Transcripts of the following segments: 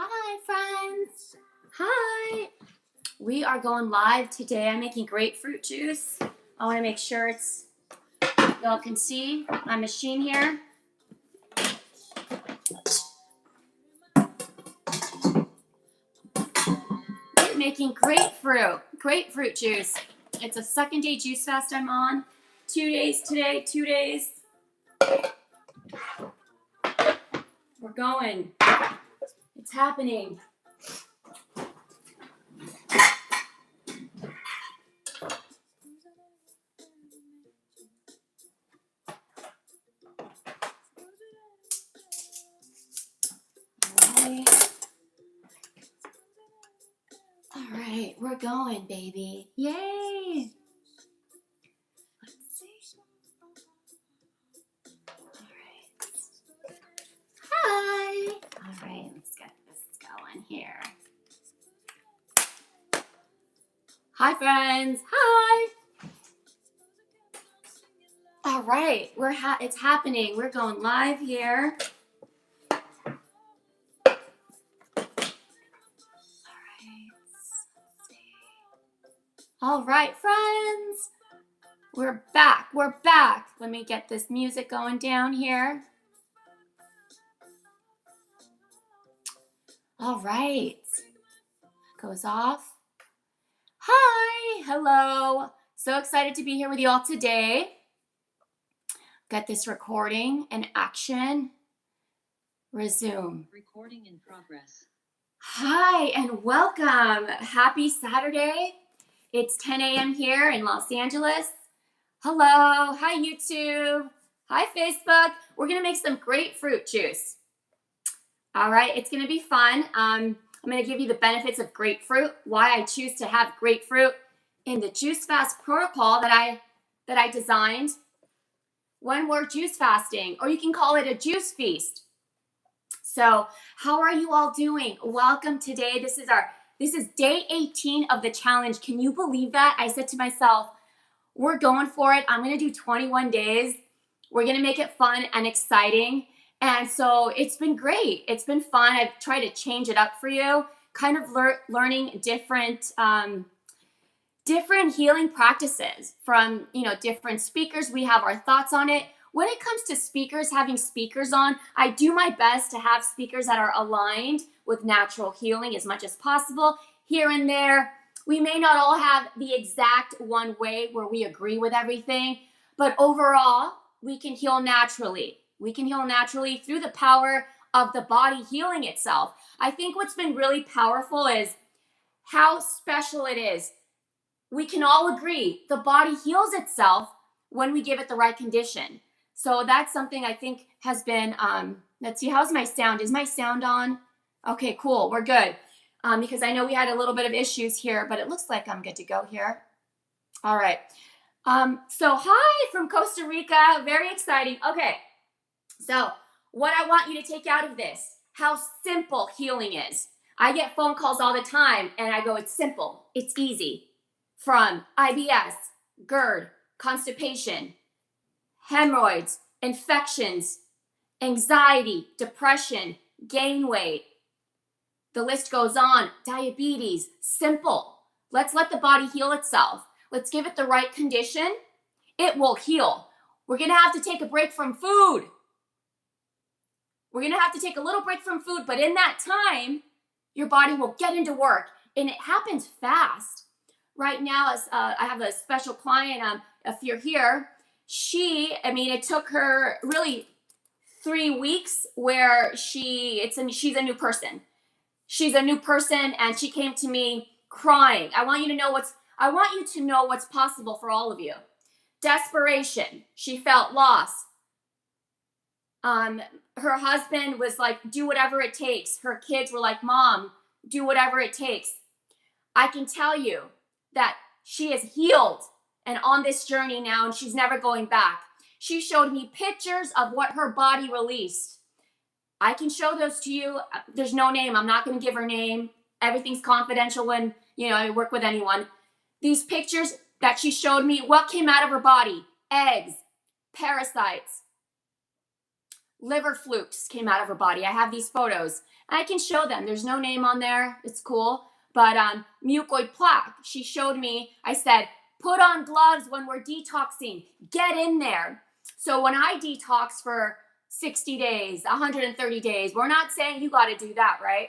Hi, friends. Hi. We are going live today. I'm making grapefruit juice. I want to make sure y'all can see my machine here. We're making grapefruit juice. It's a second day juice fast I'm on. 2 days today, 2 days. We're going. It's happening. All right, we're going, baby. Yay! Let's see. All right. Hi. All right, let's get this going here. Hi, friends. Hi. All right, it's happening. We're going live here. All right, friends. We're back. We're back. Let me get this music going down here. All right. Goes off. Hi. Hello. So excited to be here with you all today. Got this recording in action. Resume. Recording in progress. Hi and welcome. Happy Saturday. It's 10 a.m. here in Los Angeles. Hello. Hi, YouTube. Hi, Facebook. We're going to make some grapefruit juice. All right. It's going to be fun. I'm going to give you the benefits of grapefruit, why I choose to have grapefruit in the juice fast protocol that I designed when we're juice fasting, or you can call it a juice feast. So how are you all doing? Welcome today. This is day 18 of the challenge. Can you believe that? I said to myself, we're going for it. I'm going to do 21 days. We're going to make it fun and exciting. And so it's been great. It's been fun. I've tried to change it up for you, kind of learning different healing practices from, different speakers. We have our thoughts on it. When it comes to speakers, having speakers on, I do my best to have speakers that are aligned with natural healing as much as possible. Here and there, we may not all have the exact one way where we agree with everything, but overall, we can heal naturally. We can heal naturally through the power of the body healing itself. I think what's been really powerful is how special it is. We can all agree the body heals itself when we give it the right condition. So that's something I think has been, let's see, how's my sound? Is my sound on? Okay, cool, we're good. Because I know we had a little bit of issues here, but it looks like I'm good to go here. All right. So hi from Costa Rica, very exciting. Okay, so what I want you to take out of this, how simple healing is. I get phone calls all the time and I go, it's simple, it's easy. From IBS, GERD, constipation, hemorrhoids, infections, anxiety, depression, gain weight. The list goes on. Diabetes, simple. Let's let the body heal itself. Let's give it the right condition. It will heal. We're going to have to take a break from food. We're going to have to take a little break from food, but in that time, your body will get into work, and it happens fast. Right now, I have a special client, if you're here, it took her really 3 weeks where she's a new person. She's a new person and she came to me crying. I want you to know what's possible for all of you. Desperation. She felt lost. Her husband was like, do whatever it takes. Her kids were like, Mom, do whatever it takes. I can tell you that she is healed and on this journey now, and she's never going back. She showed me pictures of what her body released. I can show those to you. There's no name. I'm not going to give her name. Everything's confidential when, I work with anyone. These pictures that she showed me, what came out of her body? Eggs, parasites, liver flukes came out of her body. I have these photos. I can show them. There's no name on there. It's cool. But mucoid plaque. She showed me. I said, put on gloves when we're detoxing. Get in there. So when I detox for 60 days, 130 days, we're not saying you got to do that, right?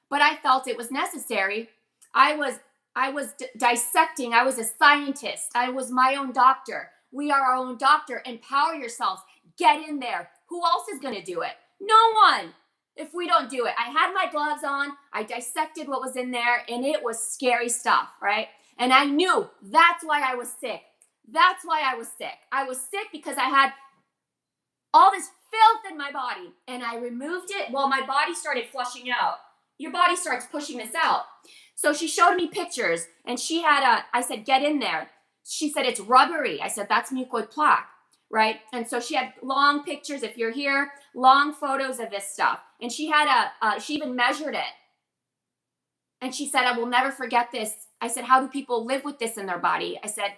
But I felt it was necessary. I was dissecting. I was a scientist. I was my own doctor. We are our own doctor. Empower yourselves. Get in there. Who else is going to do it? No one. If we don't do it. I had my gloves on. I dissected what was in there, and it was scary stuff, right? And I knew that's why I was sick. That's why I was sick. I was sick because I had all this filth in my body, and I removed it. Well, my body started flushing out. Your body starts pushing this out. So she showed me pictures, and she had I said, get in there. She said, it's rubbery. I said, that's mucoid plaque, right? And so she had long pictures, if you're here, long photos of this stuff. And she had she even measured it. And she said, I will never forget this. I said, how do people live with this in their body? I said,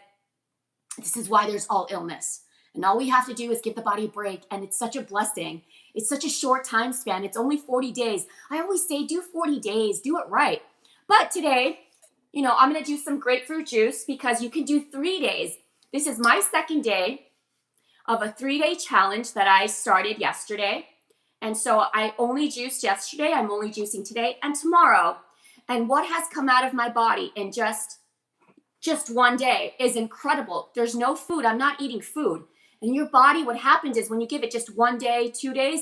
this is why there's all illness. And all we have to do is give the body a break. And it's such a blessing. It's such a short time span. It's only 40 days. I always say, do 40 days, do it right. But today, I'm going to do some grapefruit juice because you can do 3 days. This is my second day of a 3-day challenge that I started yesterday. And so I only juiced yesterday. I'm only juicing today and tomorrow. And what has come out of my body in just 1 day is incredible. There's no food. I'm not eating food. And your body, what happens is when you give it just 1 day, 2 days,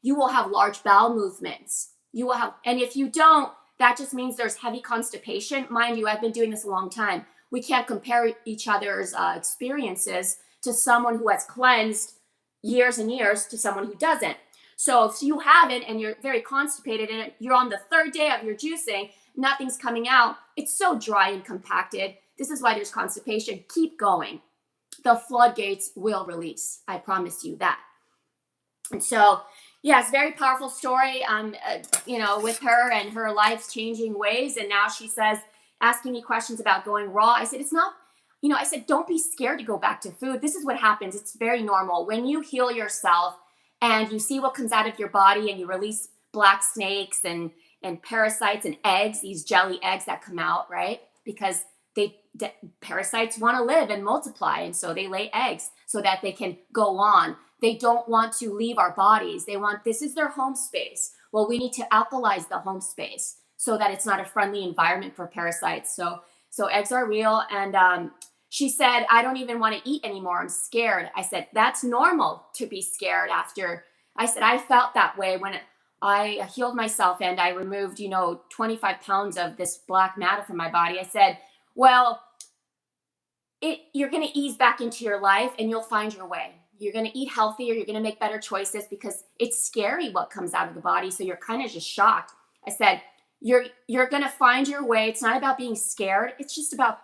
you will have large bowel movements. And if you don't, that just means there's heavy constipation. Mind you, I've been doing this a long time. We can't compare each other's experiences to someone who has cleansed years and years to someone who doesn't. So if you haven't and you're very constipated and you're on the 3rd day of your juicing, nothing's coming out, it's so dry and compacted. This is why there's constipation. Keep going. The floodgates will release. I promise you that. And so, yes, very powerful story, with her and her life's changing ways. And now she says, asking me questions about going raw. I said, it's not, I said, don't be scared to go back to food. This is what happens. It's very normal. When you heal yourself and you see what comes out of your body and you release black snakes and parasites and eggs, these jelly eggs that come out, right? Because parasites want to live and multiply. And so they lay eggs so that they can go on. They don't want to leave our bodies. This is their home space. Well, we need to alkalize the home space so that it's not a friendly environment for parasites. So eggs are real. And she said, I don't even want to eat anymore. I'm scared. I said, that's normal to be scared after. I said, I felt that way when I healed myself and I removed, 25 pounds of this black matter from my body. I said, well, you're going to ease back into your life and you'll find your way. You're going to eat healthier. You're going to make better choices because it's scary what comes out of the body. So you're kind of just shocked. I said, you're going to find your way. It's not about being scared. It's just about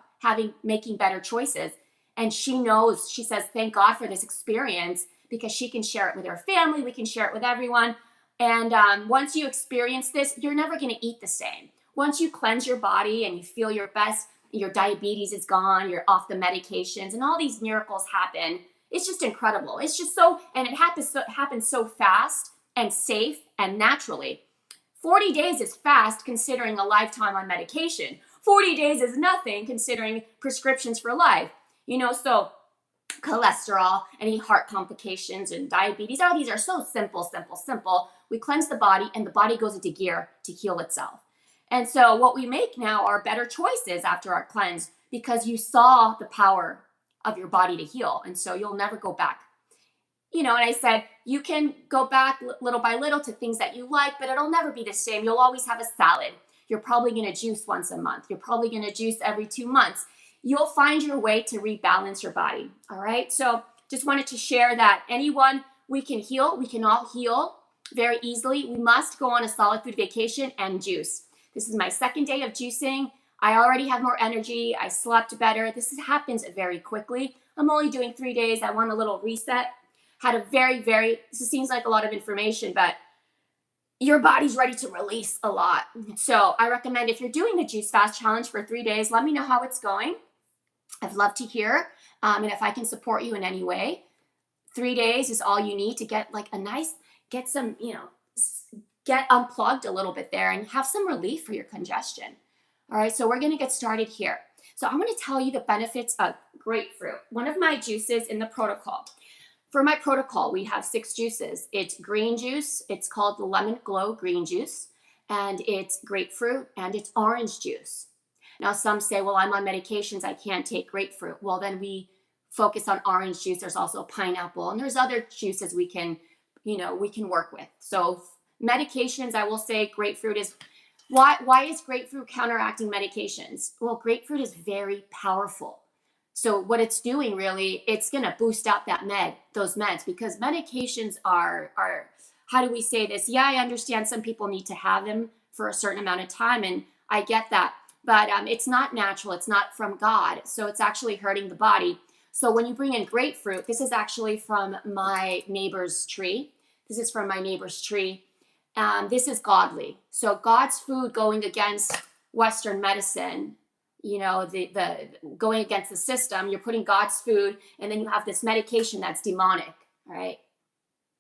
making better choices. And she knows, she says, thank God for this experience because she can share it with her family. We can share it with everyone. And once you experience this, you're never going to eat the same. Once you cleanse your body and you feel your best, your diabetes is gone, you're off the medications, and all these miracles happen. It's just incredible. It's just and it happens so fast and safe and naturally. 40 days is fast considering a lifetime on medication. 40 days is nothing considering prescriptions for life. So cholesterol, any heart complications and diabetes, all these are so simple. We cleanse the body and the body goes into gear to heal itself. And so what we make now are better choices after our cleanse because you saw the power of your body to heal. And so you'll never go back. And I said, you can go back little by little to things that you like, but it'll never be the same. You'll always have a salad. You're probably going to juice once a month. You're probably going to juice every 2 months. You'll find your way to rebalance your body. All right. So just wanted to share that we can heal. We can all heal very easily. We must go on a solid food vacation and juice. This is my 2nd day of juicing. I already have more energy. I slept better. This happens very quickly. I'm only doing 3 days. I want a little reset. Had a this seems like a lot of information, but your body's ready to release a lot. So I recommend if you're doing the Juice Fast Challenge for 3 days, let me know how it's going. I'd love to hear. And if I can support you in any way, 3 days is all you need to get like a nice, get some, get unplugged a little bit there and have some relief for your congestion. All right, so we're going to get started here. So I'm going to tell you the benefits of grapefruit, one of my juices in the protocol. For my protocol, we have 6 juices. It's green juice. It's called the Lemon Glow Green Juice. And it's grapefruit and it's orange juice. Now, some say, well, I'm on medications, I can't take grapefruit. Well, then we focus on orange juice. There's also pineapple, and there's other juices we can work with. So medications, I will say grapefruit is, why is grapefruit counteracting medications? Well, grapefruit is very powerful. So what it's doing really, it's going to boost out those meds, because medications are, how do we say this? Yeah, I understand some people need to have them for a certain amount of time, and I get that. But it's not natural. It's not from God. So it's actually hurting the body. So when you bring in grapefruit, this is actually from my neighbor's tree. This is godly. So God's food going against Western medicine, the going against the system. You're putting God's food, and then you have this medication that's demonic, right?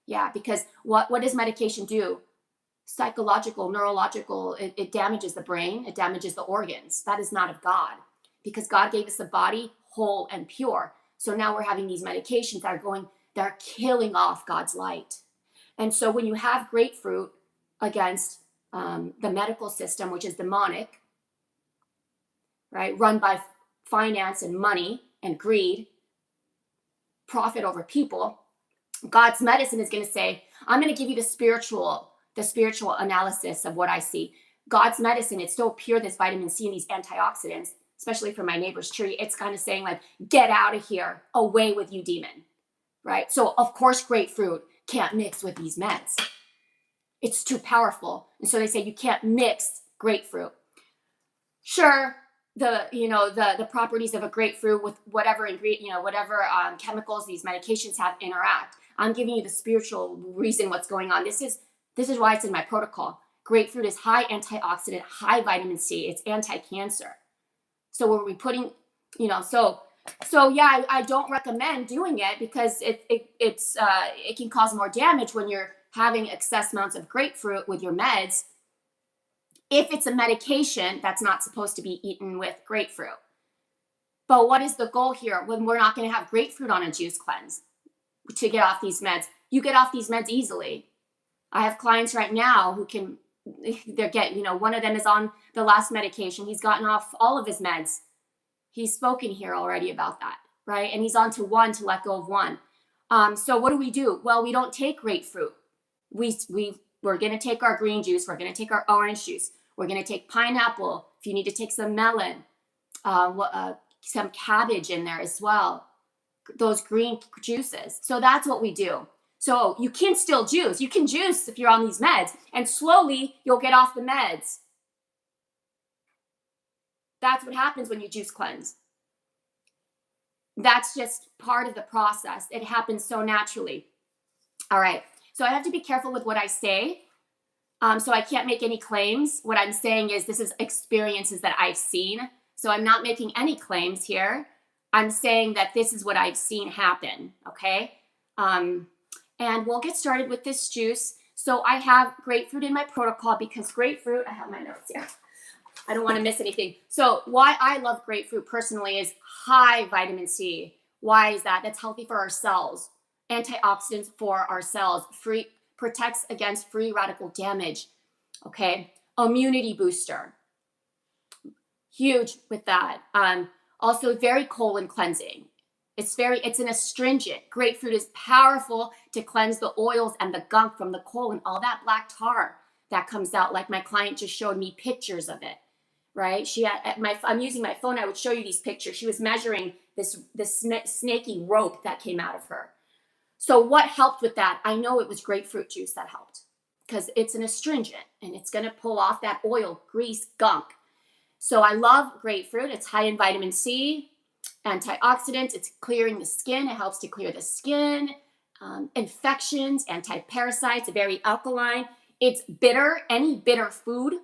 Yeah, because what does medication do? Psychological, neurological, it damages the brain, it damages the organs. That is not of God, because God gave us a body whole and pure. So now we're having these medications that are killing off God's light. And so when you have grapefruit against the medical system, which is demonic, right, run by finance and money and greed, profit over people, God's medicine is going to say, I'm going to give you the spiritual analysis of what I see. God's medicine, it's so pure, this vitamin C and these antioxidants, especially for my neighbor's tree, it's kind of saying like, get out of here, away with you, demon, right? So of course, grapefruit can't mix with these meds. It's too powerful. And so they say you can't mix grapefruit. Sure, the properties of a grapefruit with whatever ingredient, whatever chemicals these medications have interact. I'm giving you the spiritual reason what's going on. This is why it's in my protocol. Grapefruit is high antioxidant, high vitamin C. It's anti-cancer. So when we putting, so yeah, I don't recommend doing it, because it can cause more damage when you're having excess amounts of grapefruit with your meds. If it's a medication, that's not supposed to be eaten with grapefruit. But what is the goal here when we're not going to have grapefruit on a juice cleanse to get off these meds? You get off these meds easily. I have clients right now who one of them is on the last medication. He's gotten off all of his meds. He's spoken here already about that, right? And he's on to one to let go of one. So what do? Well, we don't take grapefruit. We're going to take our green juice. We're going to take our orange juice. We're going to take pineapple. If you need to take some melon, some cabbage in there as well. Those green juices. So that's what we do. So you can still juice. You can juice if you're on these meds, and slowly you'll get off the meds. That's what happens when you juice cleanse. That's just part of the process. It happens so naturally. All right. So I have to be careful with what I say. So I can't make any claims. What I'm saying is this is experiences that I've seen. So I'm not making any claims here. I'm saying that this is what I've seen happen. Okay. And we'll get started with this juice. So I have grapefruit in my protocol, because grapefruit, I have my notes here. I don't want to miss anything. So why I love grapefruit personally is high vitamin C. Why is that? That's healthy for our cells. Antioxidants for our cells. Protects against free radical damage. Okay. Immunity booster. Huge with that. Also very colon cleansing. It's an astringent. Grapefruit is powerful to cleanse the oils and the gunk from the colon, all that black tar that comes out. Like my client just showed me pictures of it, right? I'm using my phone. I would show you these pictures. She was measuring this snaky rope that came out of her. So what helped with that? I know it was grapefruit juice that helped, because it's an astringent and it's going to pull off that oil, grease, gunk. So I love grapefruit. It's high in vitamin C. Antioxidants, it's clearing the skin. It helps to clear the skin. Infections, anti-parasites, very alkaline. It's bitter. Any bitter food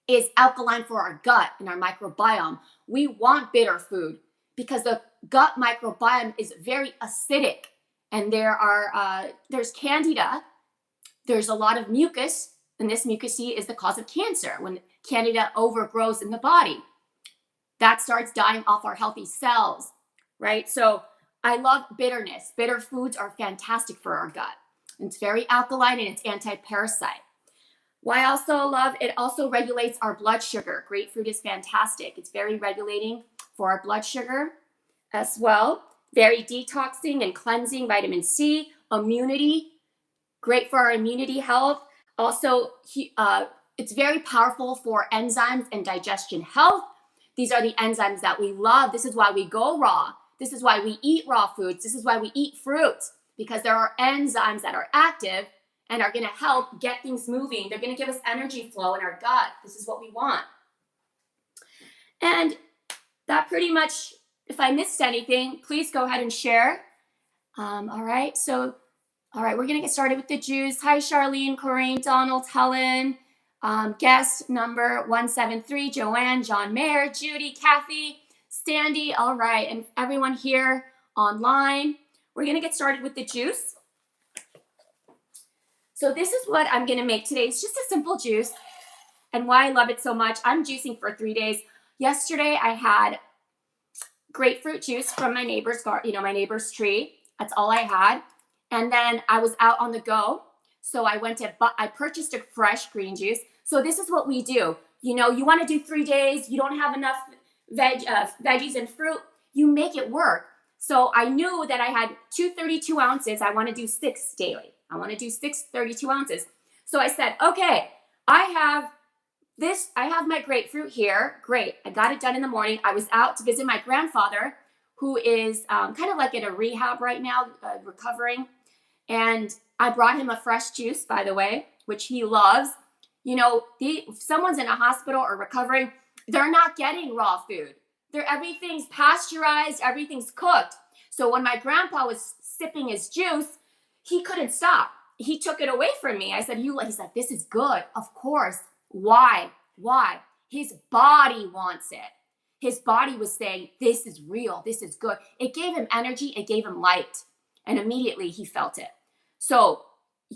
is alkaline for our gut and our microbiome. We want bitter food because the gut microbiome is very acidic, and there's candida there's a lot of mucus, and this mucusy is the cause of cancer. When candida overgrows in the body, that starts dying off our healthy cells, right? So I love bitterness. Bitter foods are fantastic for our gut. It's very alkaline and it's anti-parasite. Why I also love it, also regulates our blood sugar. Grapefruit is fantastic. It's very regulating for our blood sugar as well. Very detoxing and cleansing, vitamin C, immunity, great for our immunity health. Also, it's very powerful for enzymes and digestion health. These are the enzymes that we love. This is why we go raw. This is why we eat raw foods. This is why we eat fruits, because there are enzymes that are active and are going to help get things moving. They're going to give us energy flow in our gut. This is what we want. And that pretty much, if I missed anything, please go ahead and share. All right, we're going to get started with the juice. Hi, Charlene, Corinne, Donald, Helen, guest number 173, Joanne, John Mayer, Judy, Kathy, Sandy. All right, and everyone here online. We're going to get started with the juice. So this is what I'm going to make today. It's just a simple juice, and why I love it so much. I'm juicing for 3 days. Yesterday, I had grapefruit juice from my neighbor's garden, my neighbor's tree. That's all I had. And then I was out on the go. So I purchased a fresh green juice. So this is what we do. You want to do 3 days. You don't have enough veggies and fruit. You make it work. So I knew that I had 2 32 ounces. I want to do 6 daily. I want to do 6 32 ounces. So I said, okay, I have my grapefruit here. Great. I got it done in the morning. I was out to visit my grandfather, who is kind of like in a rehab right now, recovering. And I brought him a fresh juice, by the way, which he loves. If someone's in a hospital or recovering, they're not getting raw food. Everything's pasteurized, everything's cooked. So when my grandpa was sipping his juice, he couldn't stop. He took it away from me. I said, he said, this is good. Of course. Why? His body wants it. His body was saying, this is real. This is good. It gave him energy. It gave him light. And immediately he felt it. So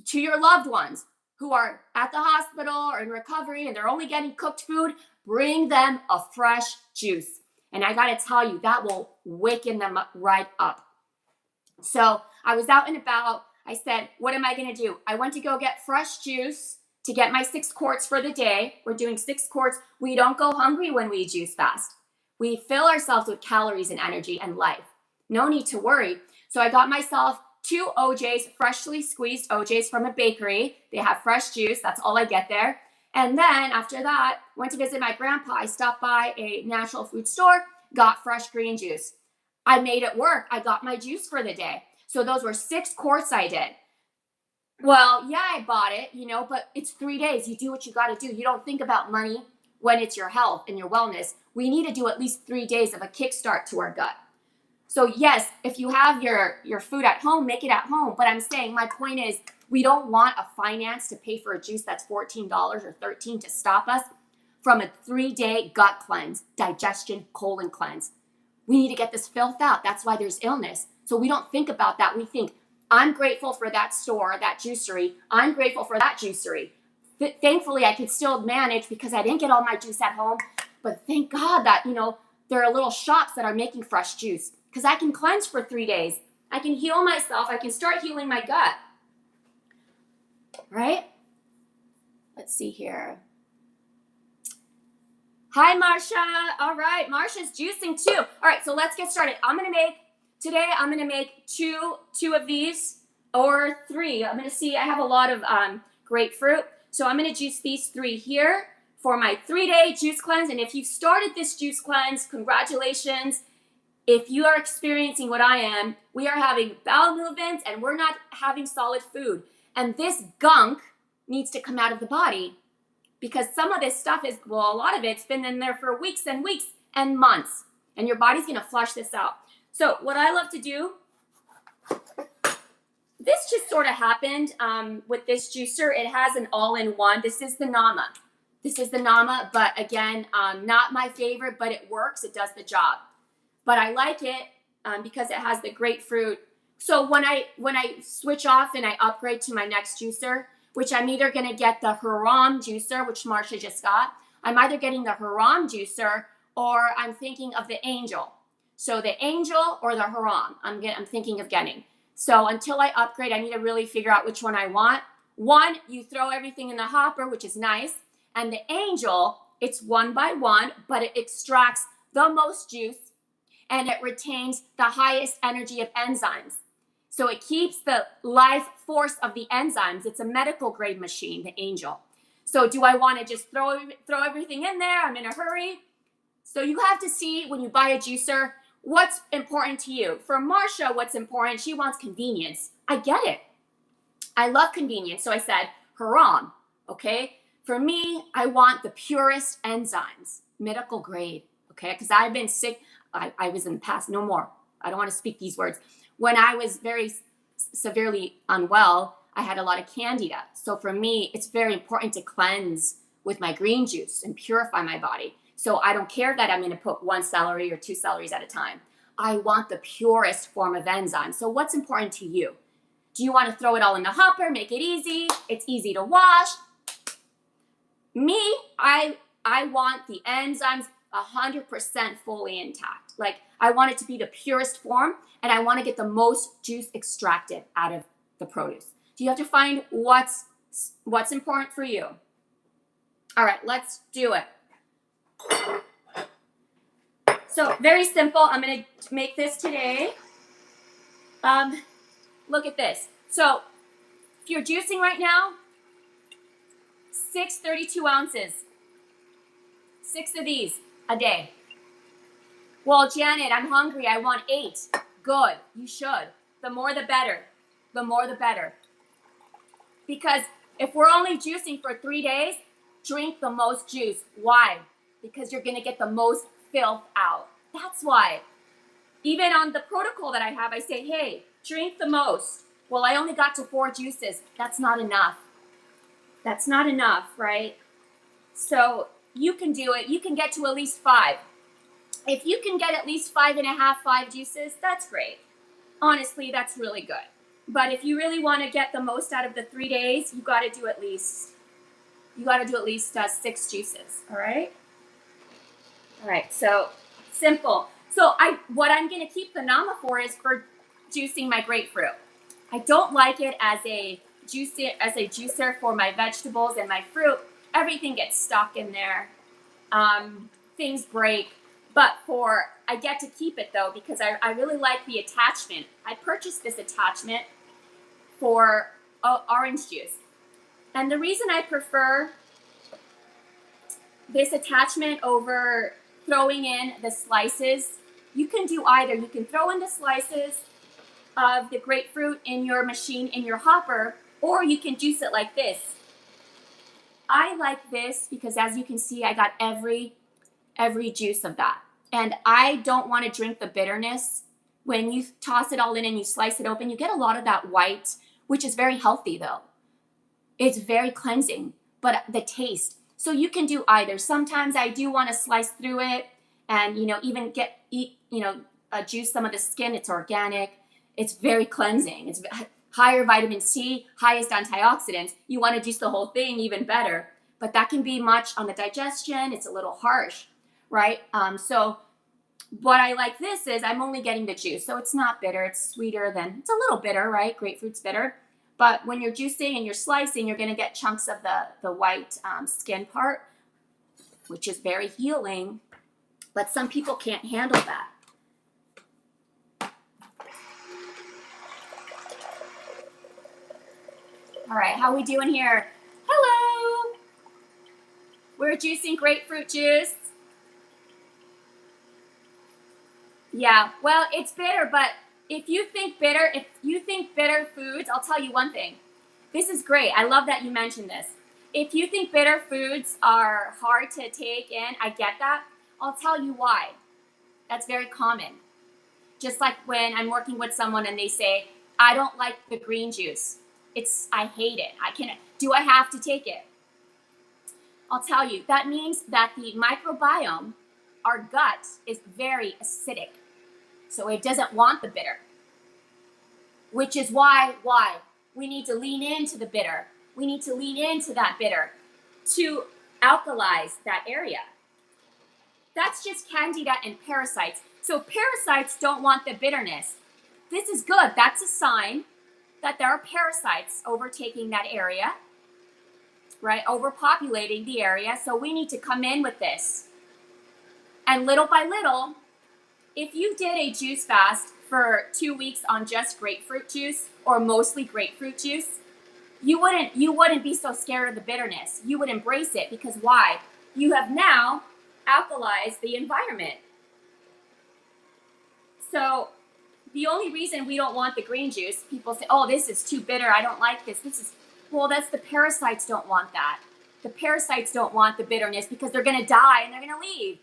to your loved ones who are at the hospital or in recovery and they're only getting cooked food, bring them a fresh juice. And I got to tell you, that will waken them up right up. So I was out and about. I said, what am I going to do? I went to go get fresh juice to get my 6 quarts for the day. We're doing 6 quarts. We don't go hungry when we juice fast. We fill ourselves with calories and energy and life. No need to worry. So I got myself 2 OJs, freshly squeezed OJs from a bakery. They have fresh juice. That's all I get there. And then after that, went to visit my grandpa. I stopped by a natural food store, got fresh green juice. I made it work. I got my juice for the day. So those were 6 quarts I did. Well, yeah, I bought it, but it's 3 days. You do what you got to do. You don't think about money when it's your health and your wellness. We need to do at least 3 days of a kickstart to our gut. So yes, if you have your food at home, make it at home. But I'm saying, my point is, we don't want a finance to pay for a juice that's $14 or $13 to stop us from a 3-day gut cleanse, digestion, colon cleanse. We need to get this filth out. That's why there's illness. So we don't think about that. We think, I'm grateful for that store, that juicery. I'm grateful for that juicery. Thankfully, I could still manage because I didn't get all my juice at home. But thank God that, there are little shops that are making fresh juice, because I can cleanse for 3 days. I can heal myself. I can start healing my gut. Right? Let's see here. Hi, Marsha. All right, Marsha's juicing too. All right, so let's get started. Today I'm going to make two of these, or 3. I'm going to see, I have a lot of grapefruit. So I'm going to juice these 3 here for my 3-day juice cleanse. And if you've started this juice cleanse, congratulations. If you are experiencing what I am, we are having bowel movements and we're not having solid food. And this gunk needs to come out of the body, because some of this stuff a lot of it's been in there for weeks and weeks and months. And your body's going to flush this out. So what I love to do, this just sort of happened with this juicer. It has an all-in-one. This is the Nama, but again, not my favorite, but it works. It does the job. But I like it because it has the grapefruit. So when I switch off and I upgrade to my next juicer, which I'm either going to get the Haram juicer, which Marsha just got. I'm either getting the Haram juicer or I'm thinking of the Angel. So the Angel or the Haram, I'm thinking of getting. So until I upgrade, I need to really figure out which one I want. One, you throw everything in the hopper, which is nice. And the Angel, it's 1 by 1, but it extracts the most juice and it retains the highest energy of enzymes. So it keeps the life force of the enzymes. It's a medical grade machine, the Angel. So do I want to just throw everything in there? I'm in a hurry. So you have to see when you buy a juicer, what's important to you. For Marsha, what's important? She wants convenience. I get it. I love convenience. So I said, Haram, okay? For me, I want the purest enzymes, medical grade, okay? Because I've been sick. I was in the past, no more. I don't want to speak these words. When I was very severely unwell, I had a lot of candida. So for me, it's very important to cleanse with my green juice and purify my body. So I don't care that I'm going to put 1 celery or 2 celeries at a time. I want the purest form of enzyme. So what's important to you? Do you want to throw it all in the hopper, make it easy? It's easy to wash. Me, I want the enzymes 100% fully intact. Like I want it to be the purest form and I want to get the most juice extracted out of the produce. So you have to find what's important for you. All right, let's do it. So very simple. I'm going to make this today. Look at this. So if you're juicing right now, 6 32 ounces. 6 of these a day. Well, Janet, I'm hungry. I want 8. Good. You should. The more the better. The more the better. Because if we're only juicing for 3 days, drink the most juice. Why? Because you're going to get the most filth out. That's why. Even on the protocol that I have, I say, hey, drink the most. Well, I only got to 4 juices. That's not enough. That's not enough, right? So you can do it. You can get to at least 5. If you can get at least 5.5, 5 juices, that's great. Honestly, that's really good. But if you really want to get the most out of the 3 days, you got to do at least 6 juices. All right. All right. So simple. So what I'm going to keep the Nama for is for juicing my grapefruit. I don't like it as a juicer for my vegetables and my fruit. Everything gets stuck in there. Things break. But I get to keep it though because I really like the attachment. I purchased this attachment for orange juice. And the reason I prefer this attachment over throwing in the slices, you can do either. You can throw in the slices of the grapefruit in your machine, in your hopper, or you can juice it like this. I like this because as you can see, I got every juice of that. And I don't want to drink the bitterness. When you toss it all in and you slice it open, you get a lot of that white, which is very healthy though. It's very cleansing, but the taste. So you can do either. Sometimes I do want to slice through it and, even juice some of the skin. It's organic. It's very cleansing. It's higher vitamin C, highest antioxidants. You want to juice the whole thing, even better. But that can be much on the digestion. It's a little harsh, right? So what I like this is I'm only getting the juice. So it's not bitter. It's sweeter than, it's a little bitter, right? Grapefruit's bitter. But when you're juicing and you're slicing, you're going to get chunks of the white skin part, which is very healing. But some people can't handle that. All right, how we doing here? Hello. We're juicing grapefruit juice. Yeah, well, it's bitter, but if you think bitter foods, I'll tell you one thing. This is great. I love that you mentioned this. If you think bitter foods are hard to take in, I get that. I'll tell you why. That's very common. Just like when I'm working with someone and they say, I don't like the green juice. I hate it. Do I have to take it? I'll tell you, that means that the microbiome, our gut, is very acidic. So it doesn't want the bitter. Which is why we need to lean into the bitter. We need to lean into that bitter to alkalize that area. That's just candida and parasites. So parasites don't want the bitterness. This is good. That's a sign that there are parasites overtaking that area, right? Overpopulating the area. So we need to come in with this. And little by little, if you did a juice fast for 2 weeks on just grapefruit juice or mostly grapefruit juice, you wouldn't be so scared of the bitterness. You would embrace it because why? You have now alkalized the environment. So the only reason we don't want the green juice, people say, oh, this is too bitter. I don't like this. Well, that's the parasites don't want that. The parasites don't want the bitterness because they're going to die and they're going to leave.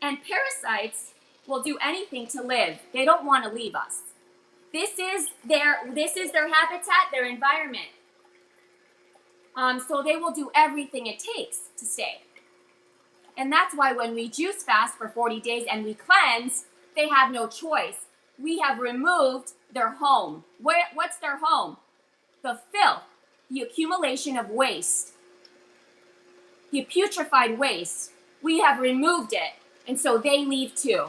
And parasites will do anything to live. They don't want to leave us. This is their habitat, their environment. So they will do everything it takes to stay. And that's why when we juice fast for 40 days and we cleanse, they have no choice. We have removed their home. What's their home? The filth, the accumulation of waste, the putrefied waste. We have removed it. And so they leave too.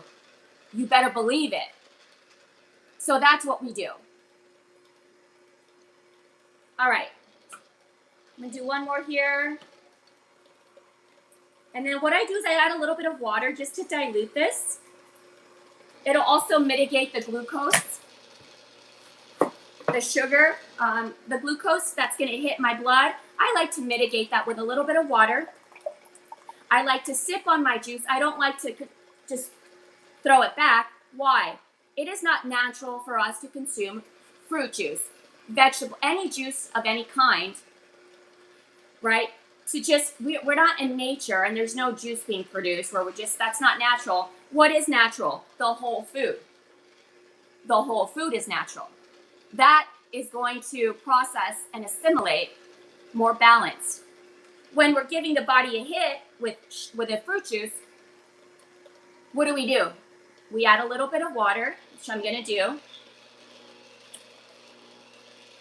You better believe it. So that's what we do. All right. I'm going to do one more here. And then what I do is I add a little bit of water just to dilute this. It'll also mitigate the glucose, the sugar, the glucose that's going to hit my blood. I like to mitigate that with a little bit of water. I like to sip on my juice. I don't like to just throw it back. Why? It is not natural for us to consume fruit juice, vegetable, any juice of any kind, right? We're not in nature and there's no juice being produced where that's not natural. What is natural? The whole food. The whole food is natural. That is going to process and assimilate more balanced. When we're giving the body a hit with a fruit juice, what do? We add a little bit of water, which I'm going to do.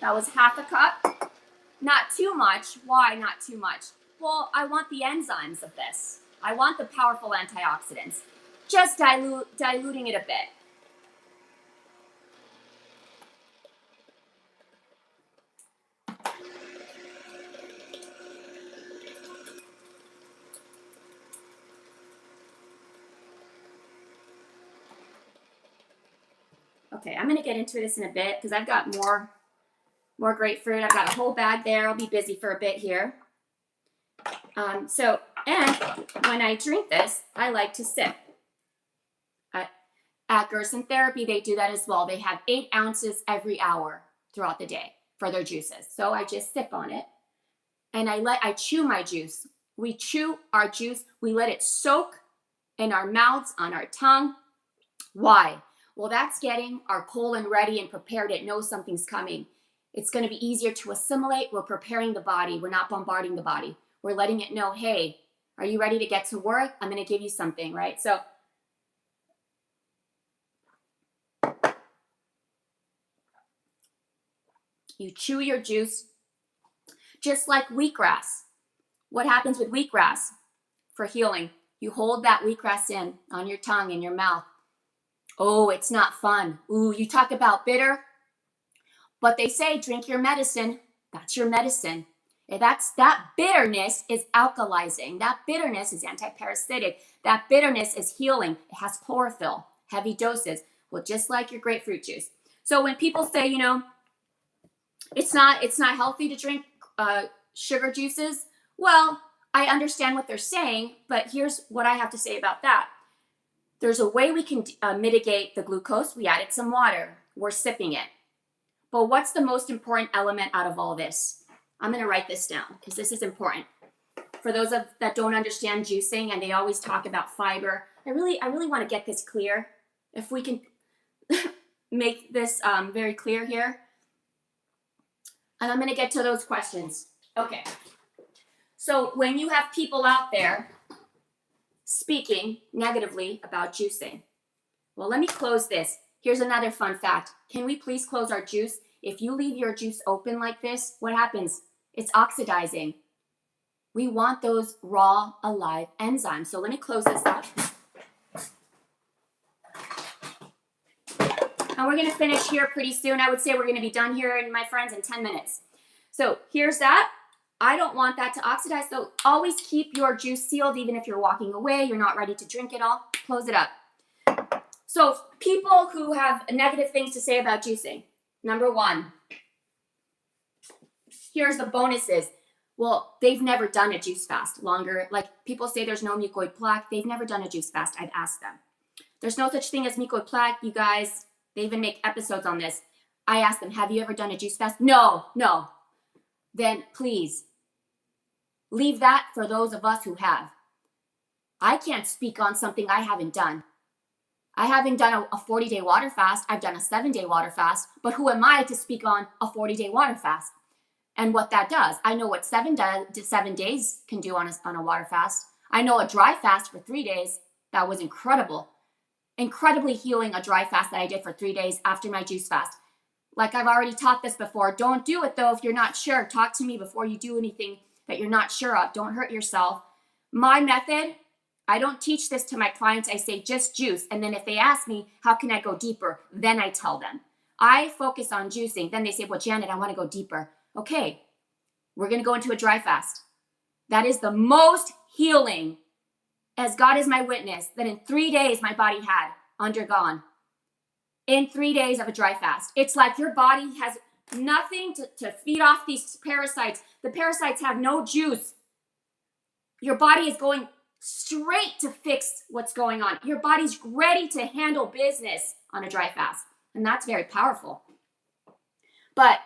That was half a cup. Not too much. Why not too much? Well, I want the enzymes of this. I want the powerful antioxidants. Just diluting it a bit. Okay, I'm going to get into this in a bit because I've got more grapefruit. I've got a whole bag there. I'll be busy for a bit here. And when I drink this, I like to sip. At Gerson Therapy, they do that as well. They have 8 ounces every hour throughout the day for their juices. So I just sip on it, and I chew my juice. We chew our juice. We let it soak in our mouths, on our tongue. Why? Well, that's getting our colon ready and prepared. It knows something's coming. It's going to be easier to assimilate. We're preparing the body. We're not bombarding the body. We're letting it know, hey, are you ready to get to work? I'm going to give you something, right? So you chew your juice just like wheatgrass. What happens with wheatgrass for healing? You hold that wheatgrass in on your tongue, in your mouth. Oh, it's not fun. Ooh, you talk about bitter. But they say drink your medicine. That's your medicine. That bitterness is alkalizing. That bitterness is antiparasitic. That bitterness is healing. It has chlorophyll, heavy doses. Well, just like your grapefruit juice. So when people say, it's not healthy to drink sugar juices, well, I understand what they're saying, but here's what I have to say about that. There's a way we can mitigate the glucose. We added some water. We're sipping it. But what's the most important element out of all this? I'm going to write this down because this is important. For those that don't understand juicing and they always talk about fiber, I really want to get this clear. If we can make this very clear here. And I'm going to get to those questions. Okay. So when you have people out there speaking negatively about juicing, well, let me close this. Here's another fun fact. Can we please close our juice? If you leave your juice open like this, what happens? It's oxidizing. We want those raw, alive enzymes. So let me close this up. And we're going to finish here pretty soon. I would say we're going to be done here, my friends, in 10 minutes. So here's that. I don't want that to oxidize. So always keep your juice sealed, even if you're walking away, you're not ready to drink it all. Close it up. So people who have negative things to say about juicing. Number one, here's the bonuses. Well, they've never done a juice fast longer. Like people say there's no mucoid plaque. They've never done a juice fast. I've asked them. There's no such thing as mucoid plaque, you guys. They even make episodes on this. I asked them, have you ever done a juice fast? No. Then please leave that for those of us who have. I can't speak on something I haven't done. I haven't done a 40-day water fast. I've done a 7-day water fast. But who am I to speak on a 40-day water fast and what that does? I know what 7 days can do on a water fast. I know a dry fast for 3 days. That was incredible. Incredibly healing, a dry fast that I did for 3 days after my juice fast. Like I've already taught this before. Don't do it though if you're not sure. Talk to me before you do anything that you're not sure of. Don't hurt yourself. My method, I don't teach this to my clients. I say just juice. And then if they ask me, how can I go deeper? Then I tell them. I focus on juicing. Then they say, well, Janet, I want to go deeper. Okay, we're going to go into a dry fast. That is the most healing, as God is my witness, that in 3 days my body had undergone. In 3 days of a dry fast. It's like your body has nothing to feed off these parasites. The parasites have no juice. Your body is going straight to fix what's going on. Your body's ready to handle business on a dry fast. And that's very powerful. But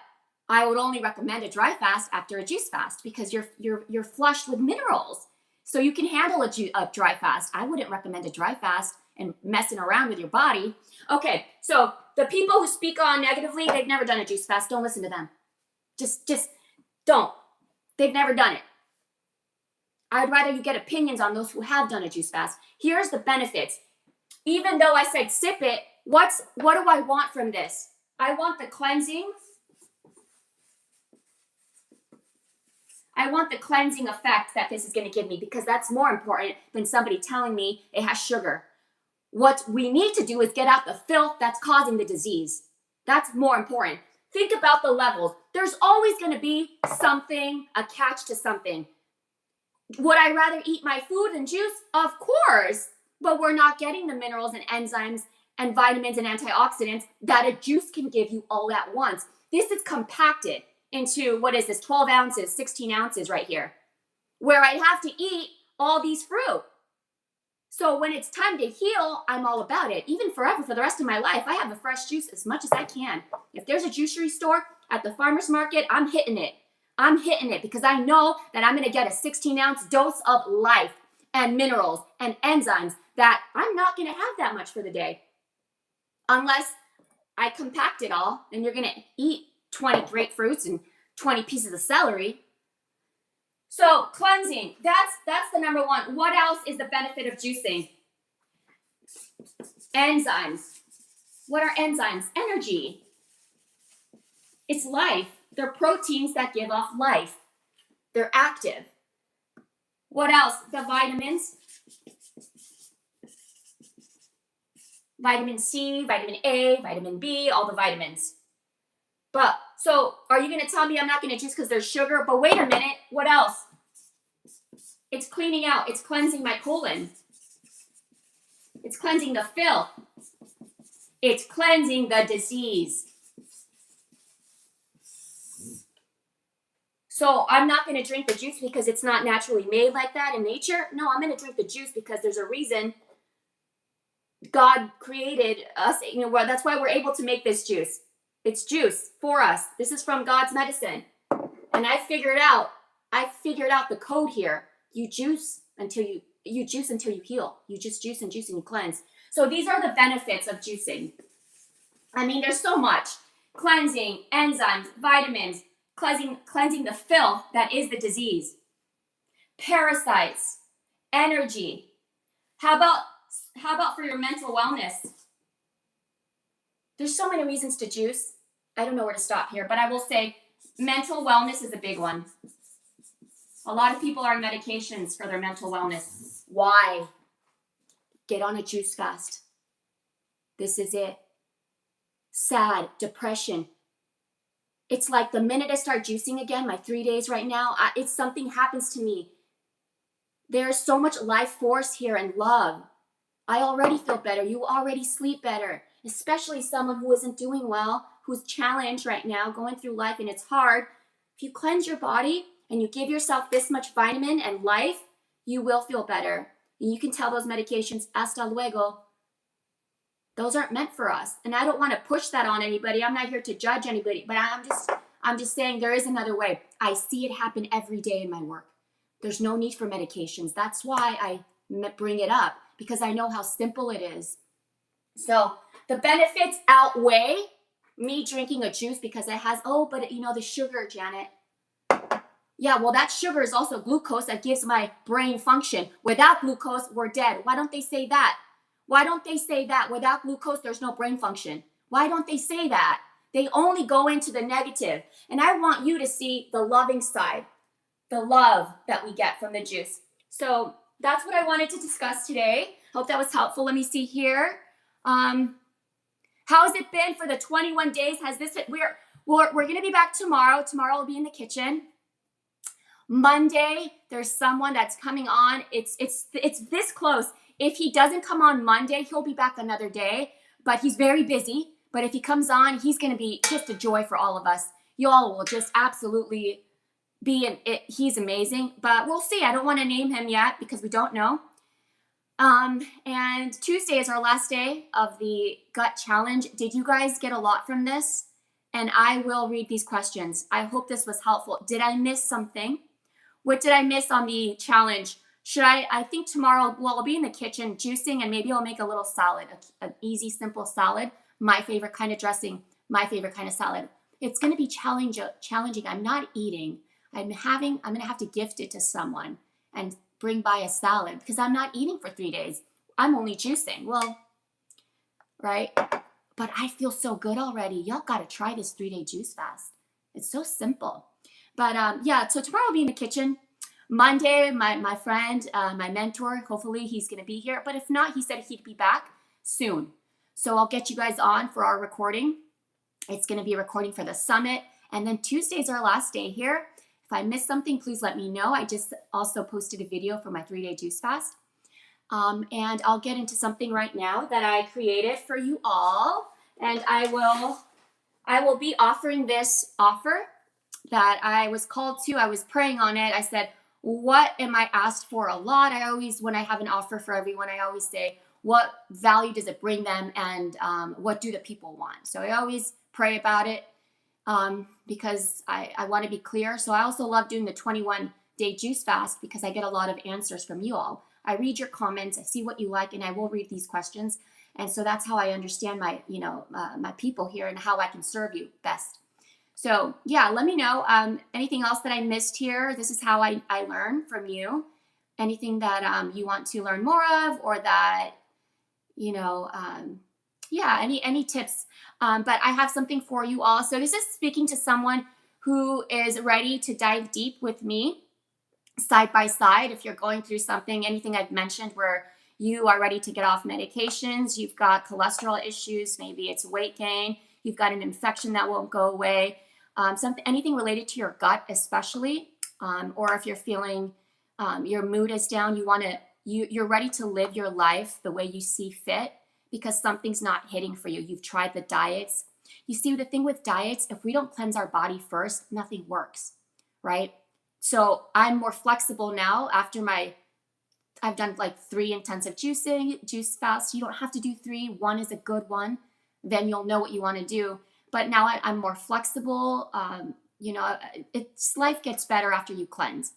I would only recommend a dry fast after a juice fast because you're flushed with minerals. So you can handle a dry fast. I wouldn't recommend a dry fast and messing around with your body. Okay, so the people who speak on negatively, they've never done a juice fast. Don't listen to them. Just don't. They've never done it. I'd rather you get opinions on those who have done a juice fast. Here's the benefits. Even though I said sip it, what do I want from this? I want the cleansing. I want the cleansing effect that this is going to give me because that's more important than somebody telling me it has sugar. What we need to do is get out the filth that's causing the disease. That's more important. Think about the levels. There's always going to be something, a catch to something. Would I rather eat my food than juice? Of course. But we're not getting the minerals and enzymes and vitamins and antioxidants that a juice can give you all at once. This is compacted into, 12 ounces, 16 ounces right here, where I'd have to eat all these fruit. So when it's time to heal, I'm all about it. Even forever, for the rest of my life, I have a fresh juice as much as I can. If there's a juicery store at the farmer's market, I'm hitting it. I'm hitting it because I know that I'm going to get a 16-ounce dose of life and minerals and enzymes that I'm not going to have that much for the day. Unless I compact it all, and you're going to eat 20 grapefruits and 20 pieces of celery. So cleansing, that's the number one. What else is the benefit of juicing? Enzymes. What are enzymes? Energy. It's life. They're proteins that give off life. They're active. What else? The vitamins. Vitamin C, vitamin A, vitamin B, all the vitamins. But, so, are you going to tell me I'm not going to juice because there's sugar? But wait a minute, what else? It's cleaning out, it's cleansing my colon. It's cleansing the filth. It's cleansing the disease. So, I'm not going to drink the juice because it's not naturally made like that in nature. No, I'm going to drink the juice because there's a reason God created us. That's why we're able to make this juice. It's juice for us. This is from God's medicine. And I figured out the code here. You juice until you heal. You just juice and you cleanse. So these are the benefits of juicing. I mean, there's so much. Cleansing, enzymes, vitamins, cleansing the filth that is the disease. Parasites, energy. How about for your mental wellness? There's so many reasons to juice. I don't know where to stop here, but I will say mental wellness is a big one. A lot of people are on medications for their mental wellness. Why? Get on a juice fast. This is it. Sad, depression. It's like the minute I start juicing again, my 3 days right now, it's something happens to me. There's so much life force here and love. I already feel better. You already sleep better, especially someone who isn't doing well, who's challenged right now, going through life, and it's hard. If you cleanse your body and you give yourself this much vitamin and life, you will feel better. And you can tell those medications, hasta luego, those aren't meant for us. And I don't want to push that on anybody. I'm not here to judge anybody, but I'm just saying there is another way. I see it happen every day in my work. There's no need for medications. That's why I bring it up, because I know how simple it is. So the benefits outweigh me drinking a juice because it has, but you know, the sugar, Janet. Yeah, well, that sugar is also glucose that gives my brain function. Without glucose, we're dead. Why don't they say that? Why don't they say that? Without glucose, there's no brain function. Why don't they say that? They only go into the negative. And I want you to see the loving side, the love that we get from the juice. So that's what I wanted to discuss today. Hope that was helpful. Let me see here. How has it been for the 21 days? We're going to be back tomorrow. Tomorrow we'll be in the kitchen. Monday, there's someone that's coming on. It's this close. If he doesn't come on Monday, he'll be back another day, but he's very busy. But if he comes on, he's going to be just a joy for all of us. You all will just absolutely he's amazing, but we'll see. I don't want to name him yet because we don't know. And Tuesday is our last day of the gut challenge. Did you guys get a lot from this? And I will read these questions. I hope this was helpful. Did I miss something? What did I miss on the challenge? I think tomorrow, I'll be in the kitchen juicing, and maybe I'll make a little salad, an easy, simple salad. My favorite kind of dressing, my favorite kind of salad. It's going to be challenging. I'm not eating. I'm going to have to gift it to someone and bring by a salad because I'm not eating for 3 days. I'm only juicing. Well, right? But I feel so good already. Y'all got to try this 3-day juice fast. It's so simple. But yeah, so tomorrow I'll be in the kitchen. Monday, my friend, my mentor, hopefully he's going to be here. But if not, he said he'd be back soon. So I'll get you guys on for our recording. It's going to be a recording for the summit. And then Tuesday's our last day here. If I missed something, please let me know. I just also posted a video for my 3-day juice fast. And I'll get into something right now that I created for you all. And I will be offering this offer that I was called to. I was praying on it. I said, what am I asked for a lot? When I have an offer for everyone, I always say, what value does it bring them? And what do the people want? So I always pray about it because I want to be clear. So I also love doing the 21-day juice fast because I get a lot of answers from you all. I read your comments, I see what you like, and I will read these questions. And so that's how I understand my people here and how I can serve you best. So yeah, let me know anything else that I missed here. This is how I learn from you. Anything that you want to learn more of, or that any tips. But I have something for you all. So this is speaking to someone who is ready to dive deep with me, side by side. If you're going through something, anything I've mentioned where you are ready to get off medications, you've got cholesterol issues, maybe it's weight gain, you've got an infection that won't go away, anything related to your gut especially, or if you're feeling your mood is down, you're ready to live your life the way you see fit because something's not hitting for you. You've tried the diets. You see, the thing with diets, if we don't cleanse our body first, nothing works, right? So I'm more flexible now after I've done like 3 intensive juice fasts. You don't have to do 3. 1 is a good one. Then you'll know what you want to do. But now I'm more flexible. Life gets better after you cleanse.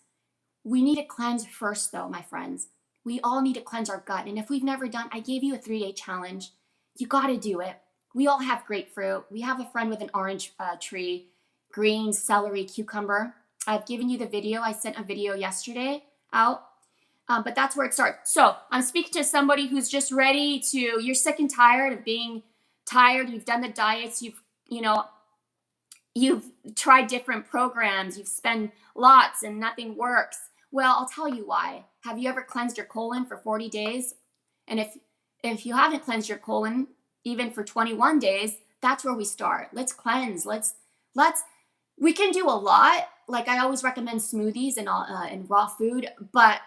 We need to cleanse first though, my friends. We all need to cleanse our gut. And if we've never done, I gave you a 3-day challenge. You got to do it. We all have grapefruit. We have a friend with an orange tree, greens, celery, cucumber. I've given you the video. I sent a video yesterday out. But that's where it starts. So I'm speaking to somebody who's just ready you're sick and tired of being tired. You've done the diets. you've tried different programs, you've spent lots and nothing works. Well, I'll tell you why. Have you ever cleansed your colon for 40 days? And if you haven't cleansed your colon even for 21 days, that's where we start. Let's cleanse. Let's we can do a lot. Like I always recommend smoothies and raw food, but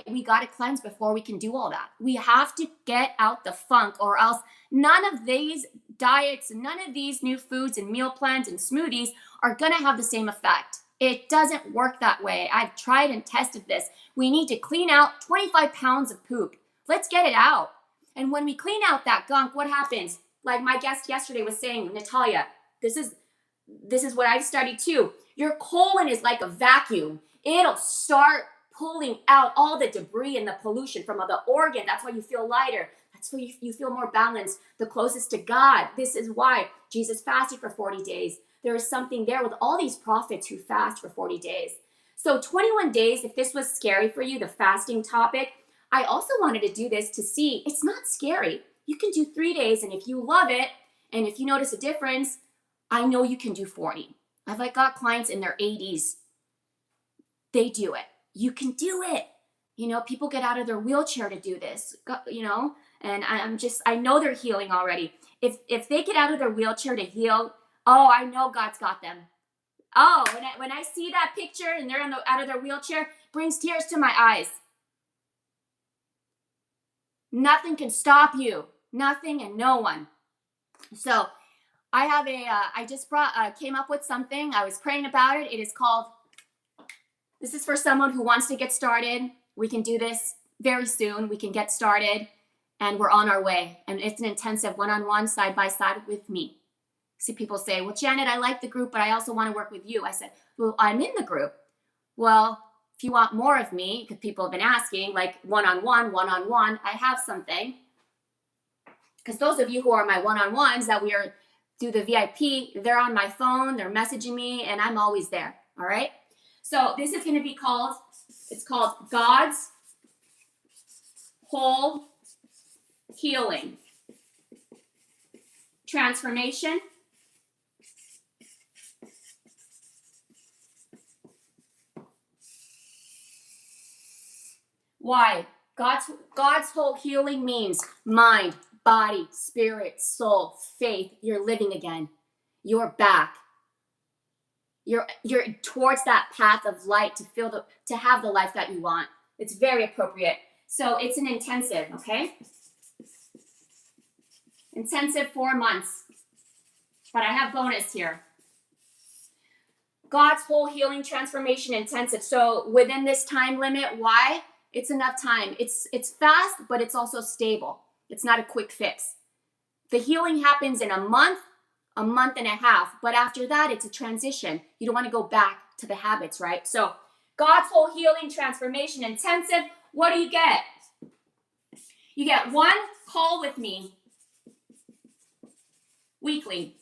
we got to cleanse before we can do all that. We have to get out the funk, or else none of these diets and none of these new foods and meal plans and smoothies are going to have the same effect. It doesn't work that way. I've tried and tested this. We need to clean out 25 pounds of poop. Let's get it out. And when we clean out that gunk, what happens? Like my guest yesterday was saying, Natalia, this is what I've studied too. Your colon is like a vacuum. It'll start pulling out all the debris and the pollution from the organ. That's why you feel lighter. That's why you feel more balanced, the closest to God. This is why Jesus fasted for 40 days. There is something there with all these prophets who fast for 40 days. So 21 days, if this was scary for you, the fasting topic, I also wanted to do this to see it's not scary. You can do 3 days, and if you love it, and if you notice a difference, I know you can do 40. I've got clients in their 80s. They do it. You can do it. People get out of their wheelchair to do this, and I know they're healing already. If they get out of their wheelchair to heal, oh, I know God's got them. Oh, when I see that picture and they're out of their wheelchair, brings tears to my eyes. Nothing can stop you. Nothing and no one. So I have I just came up with something. I was praying about it. It is called, this is for someone who wants to get started. We can do this very soon. We can get started and we're on our way. And it's an intensive one-on-one, side-by-side with me. See, people say, well, Janet, I like the group, but I also want to work with you. I said, well, I'm in the group. Well, if you want more of me, because people have been asking, like one-on-one, I have something. Because those of you who are my one-on-ones that we are do the VIP, they're on my phone, they're messaging me, and I'm always there, all right? So this is going to be called God's Whole Healing Transformation Why? God's whole healing means mind, body, spirit, soul, faith. You're living again. You're back. You're towards that path of light to have the life that you want. It's very appropriate. So it's an intensive, okay? Intensive 4 months. But I have bonus here. God's whole healing transformation intensive. So within this time limit, why? It's enough time. It's fast, but it's also stable. It's not a quick fix. The healing happens in a month and a half. But after that, it's a transition. You don't want to go back to the habits, right? So God's whole healing transformation intensive. What do you get? You get 1 call with me weekly.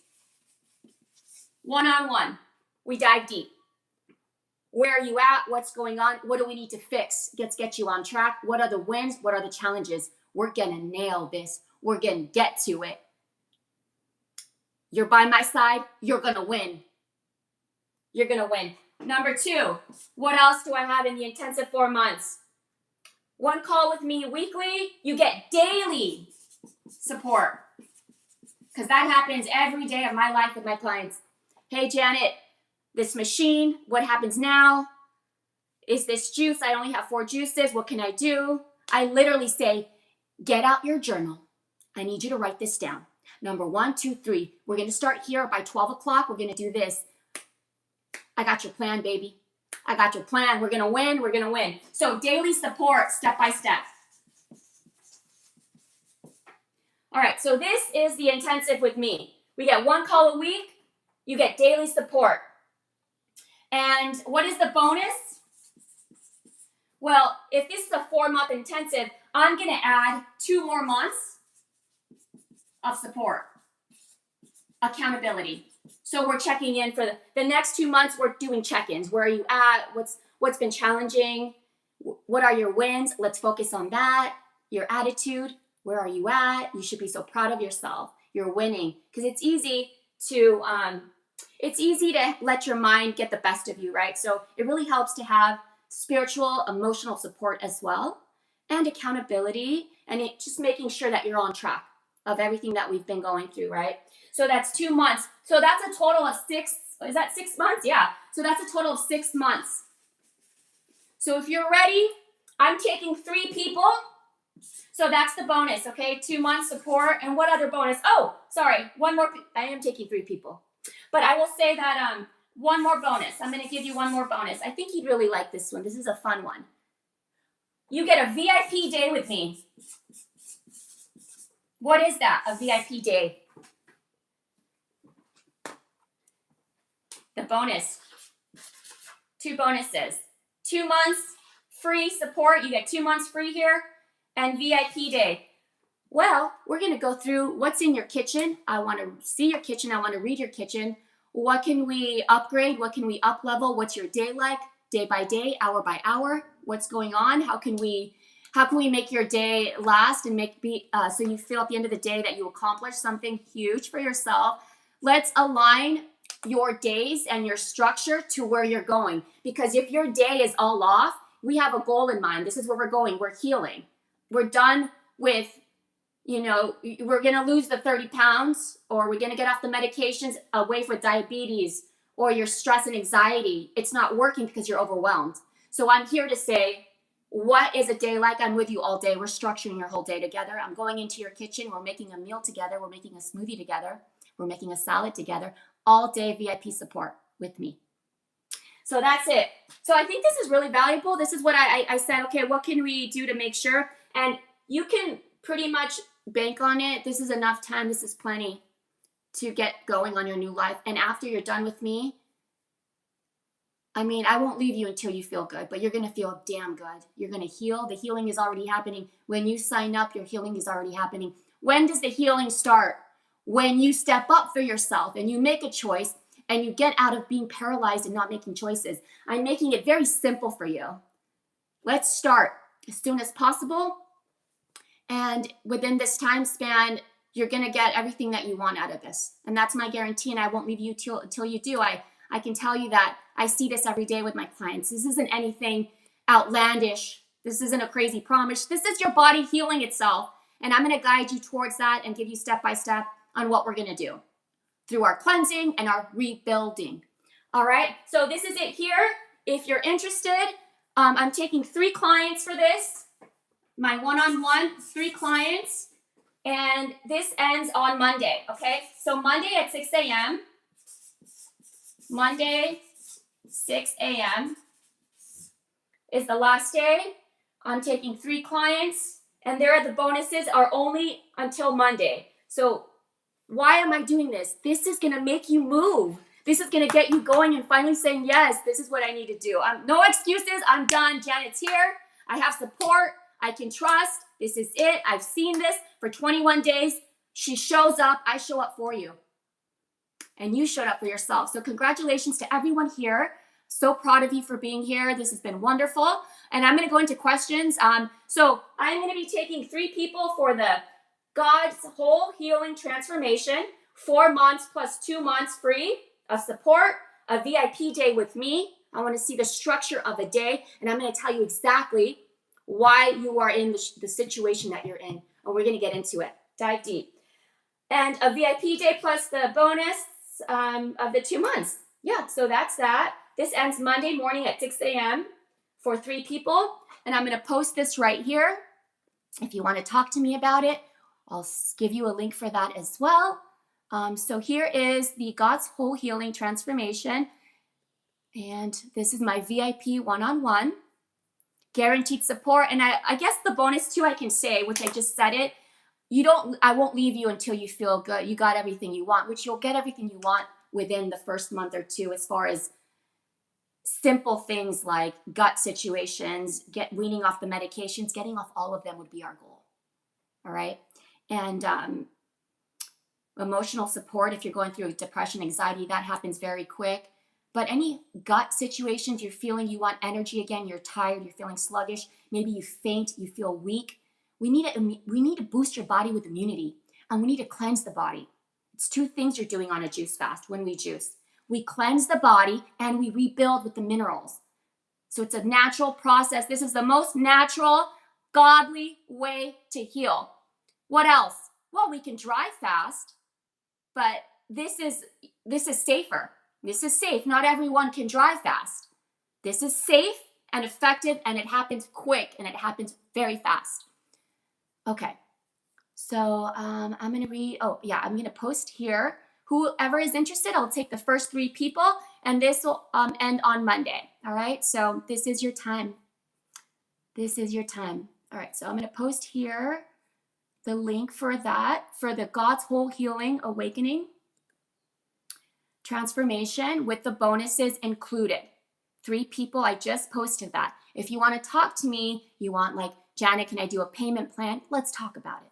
One-on-one. We dive deep. Where are you at? What's going on? What do we need to fix? Get you on track. What are the wins? What are the challenges? We're going to nail this. We're going to get to it. You're by my side. You're going to win. You're going to win. Number 2, what else do I have in the intensive 4 months? 1 call with me weekly. You get daily support. Because that happens every day of my life with my clients. Hey, Janet, this machine, what happens now? Is this juice? I only have 4 juices. What can I do? I literally say, get out your journal. I need you to write this down. Number 1, 2, 3. We're going to start here by 12 o'clock. We're going to do this. I got your plan, baby. I got your plan. We're going to win. We're going to win. So daily support, step by step. All right, so this is the intensive with me. We get 1 call a week. You get daily support. And what is the bonus? Well, if this is a 4-month intensive, I'm going to add 2 more months of support, accountability. So we're checking in for the next 2 months. We're doing check-ins. Where are you at? What's been challenging? What are your wins? Let's focus on that. Your attitude. Where are you at? You should be so proud of yourself. You're winning. Because it's easy to It's easy to let your mind get the best of you, right? So it really helps to have spiritual, emotional support as well, and accountability, and it just making sure that you're on track of everything that we've been going through, right? So that's 2 months. So that's a total of is that 6 months? Yeah. So that's a total of 6 months. So if you're ready, I'm taking 3 people. So that's the bonus, okay? 2 months support. And what other bonus? Oh, sorry, one more. I am taking 3 people. But I will say that one more bonus. I'm going to give you one more bonus. I think you'd really like this one. This is a fun one. You get a VIP day with me. What is that, a VIP day? The bonus. 2 bonuses. 2 months free support. You get 2 months free here. And VIP day. Well, we're going to go through what's in your kitchen. I want to see your kitchen. I want to read your kitchen. What can we upgrade? What can we up level? What's your day like? Day by day, hour by hour? What's going on? How can we make your day last and so you feel at the end of the day that you accomplished something huge for yourself? Let's align your days and your structure to where you're going. Because if your day is all off, we have a goal in mind. This is where we're going. We're healing. We're done with, we're going to lose the 30 pounds, or we're going to get off the medications away for diabetes or your stress and anxiety. It's not working because you're overwhelmed. So I'm here to say, what is a day like? I'm with you all day. We're structuring your whole day together. I'm going into your kitchen. We're making a meal together. We're making a smoothie together. We're making a salad together. All day VIP support with me. So that's it. So I think this is really valuable. This is what I said, okay, what can we do to make sure? And you can pretty much bank on it. This is enough time. This is plenty to get going on your new life. And after you're done with me, I won't leave you until you feel good, but you're going to feel damn good. You're going to heal. The healing is already happening. When you sign up, your healing is already happening. When does the healing start? When you step up for yourself and you make a choice and you get out of being paralyzed and not making choices. I'm making it very simple for you. Let's start as soon as possible. And within this time span, you're going to get everything that you want out of this. And that's my guarantee. And I won't leave you until you do. I can tell you that I see this every day with my clients. This isn't anything outlandish. This isn't a crazy promise. This is your body healing itself. And I'm going to guide you towards that and give you step by step on what we're going to do through our cleansing and our rebuilding. All right. So this is it here. If you're interested, I'm taking 3 clients for this. My one-on-one, 3 clients. And this ends on Monday. Okay. So Monday at 6 a.m. Monday, 6 a.m. is the last day. I'm taking 3 clients. And the bonuses are only until Monday. So why am I doing this? This is going to make you move. This is going to get you going and finally saying, yes, this is what I need to do. No excuses. I'm done. Janet's here. I have support. I can trust. This is it. I've seen this for 21 days. She shows up. I show up for you. And you showed up for yourself. So congratulations to everyone here. So proud of you for being here. This has been wonderful. And I'm going to go into questions. So I'm going to be taking 3 people for the God's whole healing transformation, 4 months plus 2 months free of support, a VIP day with me. I want to see the structure of a day, and I'm going to tell you exactly why you are in the situation that you're in, and we're going to get into it. Dive deep. And a VIP day plus the bonus of the 2 months. Yeah, so that's that. This ends Monday morning at 6 a.m. for 3 people, and I'm going to post this right here. If you want to talk to me about it, I'll give you a link for that as well. So here is the God's Whole Healing Transformation. And this is my VIP one-on-one. Guaranteed support. And I guess the bonus too, I can say, which I just said it, I won't leave you until you feel good. You got everything you want, which you'll get everything you want within the first month or 2, as far as simple things like gut situations, weaning off the medications, getting off all of them would be our goal. All right. And emotional support, if you're going through depression, anxiety, that happens very quick. But any gut situations, you're feeling you want energy again, you're tired, you're feeling sluggish, maybe you faint, you feel weak. We need to boost your body with immunity, and we need to cleanse the body. It's 2 things you're doing on a juice fast when we juice. we cleanse the body, and we rebuild with the minerals. So it's a natural process. This is the most natural, godly way to heal. What else? Well, we can dry fast, but this is safer. This is safe. Not everyone can dry fast. This is safe and effective, and it happens quick, and it happens very fast. Okay, so I'm going to read, I'm going to post here. Whoever is interested, I'll take the first 3 people, and this will end on Monday. All right, so this is your time. This is your time. All right, so I'm going to post here the link for that, for the God's Whole Healing Awakening Transformation with the bonuses included. 3 people, I just posted that. If you want to talk to me, you want like, Janet, can I do a payment plan? Let's talk about it.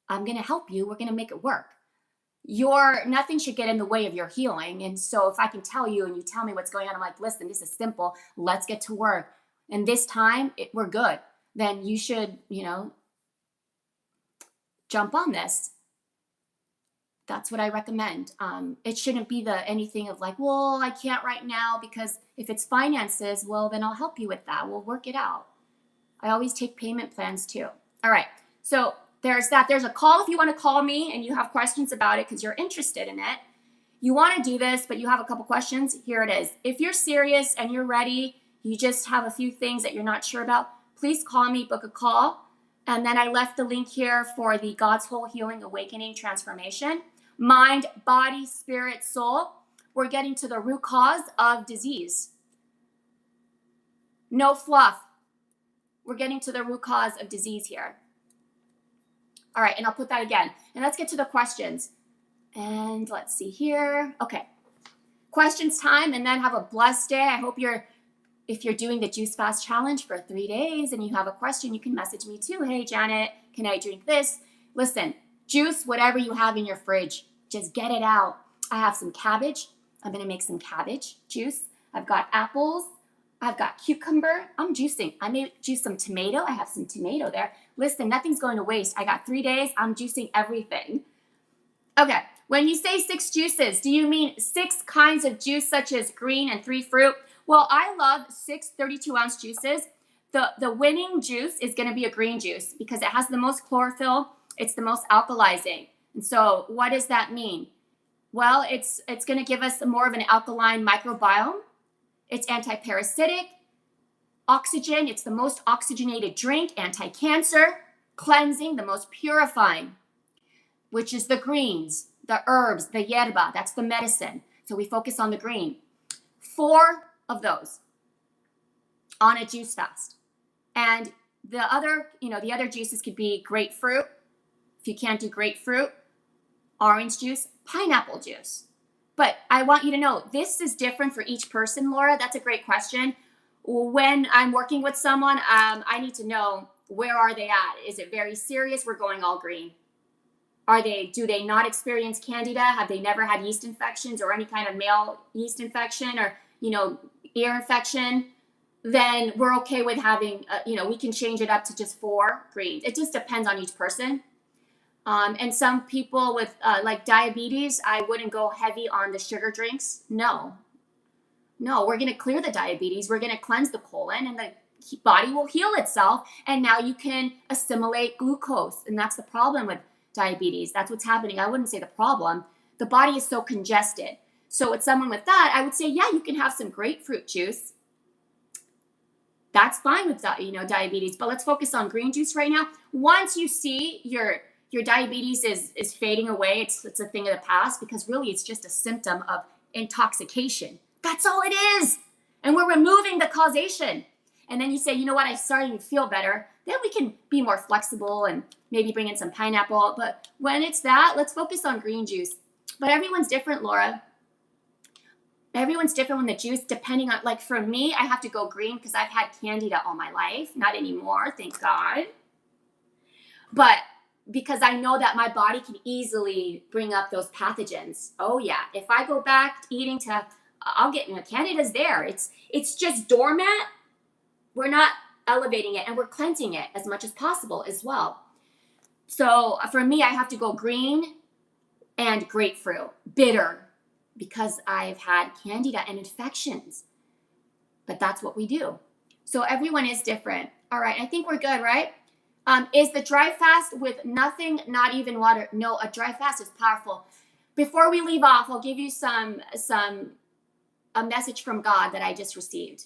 I'm going to help you. We're going to make it work. Nothing should get in the way of your healing. And so if I can tell you and you tell me what's going on, I'm like, listen, this is simple. Let's get to work. And this time we're good. Then you should, jump on this. That's what I recommend. It shouldn't be anything of like, well, I can't right now, because if it's finances, well, then I'll help you with that. We'll work it out. I always take payment plans too. All right. So there's that. There's a call if you want to call me and you have questions about it because you're interested in it. You want to do this, but you have a couple questions. Here it is. If you're serious and you're ready, you just have a few things that you're not sure about, please call me, book a call. And then I left the link here for the God's Whole Healing Awakening Transformation. Mind, body, spirit, soul. We're getting to the root cause of disease. No fluff. We're getting to the root cause of disease here. All right, and I'll put that again. And let's get to the questions. And let's see here. Okay. Questions time, and then have a blessed day. I hope if you're doing the Juice Fast Challenge for 3 days and you have a question, you can message me too. Hey, Janet, can I drink this? Listen, juice, whatever you have in your fridge, just get it out. I have some cabbage. I'm going to make some cabbage juice. I've got apples. I've got cucumber. I'm juicing. I may juice some tomato. I have some tomato there. Listen, nothing's going to waste. I got 3 days. I'm juicing everything. Okay. When you say 6 juices, do you mean 6 kinds of juice, such as green and 3 fruit? Well, I love 6 32-ounce juices. The winning juice is going to be a green juice because it has the most chlorophyll. It's the most alkalizing. And so what does that mean? Well, it's going to give us more of an alkaline microbiome. It's anti-parasitic, oxygen. It's the most oxygenated drink, anti-cancer, cleansing, the most purifying, which is the greens, the herbs, the yerba. That's the medicine. So we focus on the green. 4 of those on a juice fast. And the other juices could be grapefruit. If you can't do grapefruit, orange juice, pineapple juice. But I want you to know this is different for each person, Laura. That's a great question. When I'm working with someone, I need to know, where are they at? Is it very serious? We're going all green. Do they not experience candida? Have they never had yeast infections or any kind of male yeast infection or, ear infection? Then we're okay with having, we can change it up to just 4 greens. It just depends on each person. And some people with like diabetes, I wouldn't go heavy on the sugar drinks. No, we're going to clear the diabetes. We're going to cleanse the colon and the body will heal itself. And now you can assimilate glucose. And that's the problem with diabetes. That's what's happening. I wouldn't say the problem. The body is so congested. So with someone with that, I would say, yeah, you can have some grapefruit juice. That's fine with diabetes. But let's focus on green juice right now. Once you see your diabetes is fading away, it's a thing of the past, because really it's just a symptom of intoxication. That's all it is. And we're removing the causation. And then you say, you know what, I'm starting to feel better. Then we can be more flexible and maybe bring in some pineapple. But when it's that, let's focus on green juice. But everyone's different, Laura. Everyone's different when the juice, depending on, like for me, I have to go green because I've had candida all my life. Not anymore, thank God. But because I know that my body can easily bring up those pathogens. Oh yeah, if I go back eating I'll get, candida's there. It's just dormant. We're not elevating it, and we're cleansing it as much as possible as well. So for me, I have to go green and grapefruit. Bitter. because I've had candida and infections. But that's what we do. So everyone is different. All right, I think we're good, right? Is the dry fast with nothing, not even water? No, a dry fast is powerful. Before we leave off, I'll give you a message from God that I just received.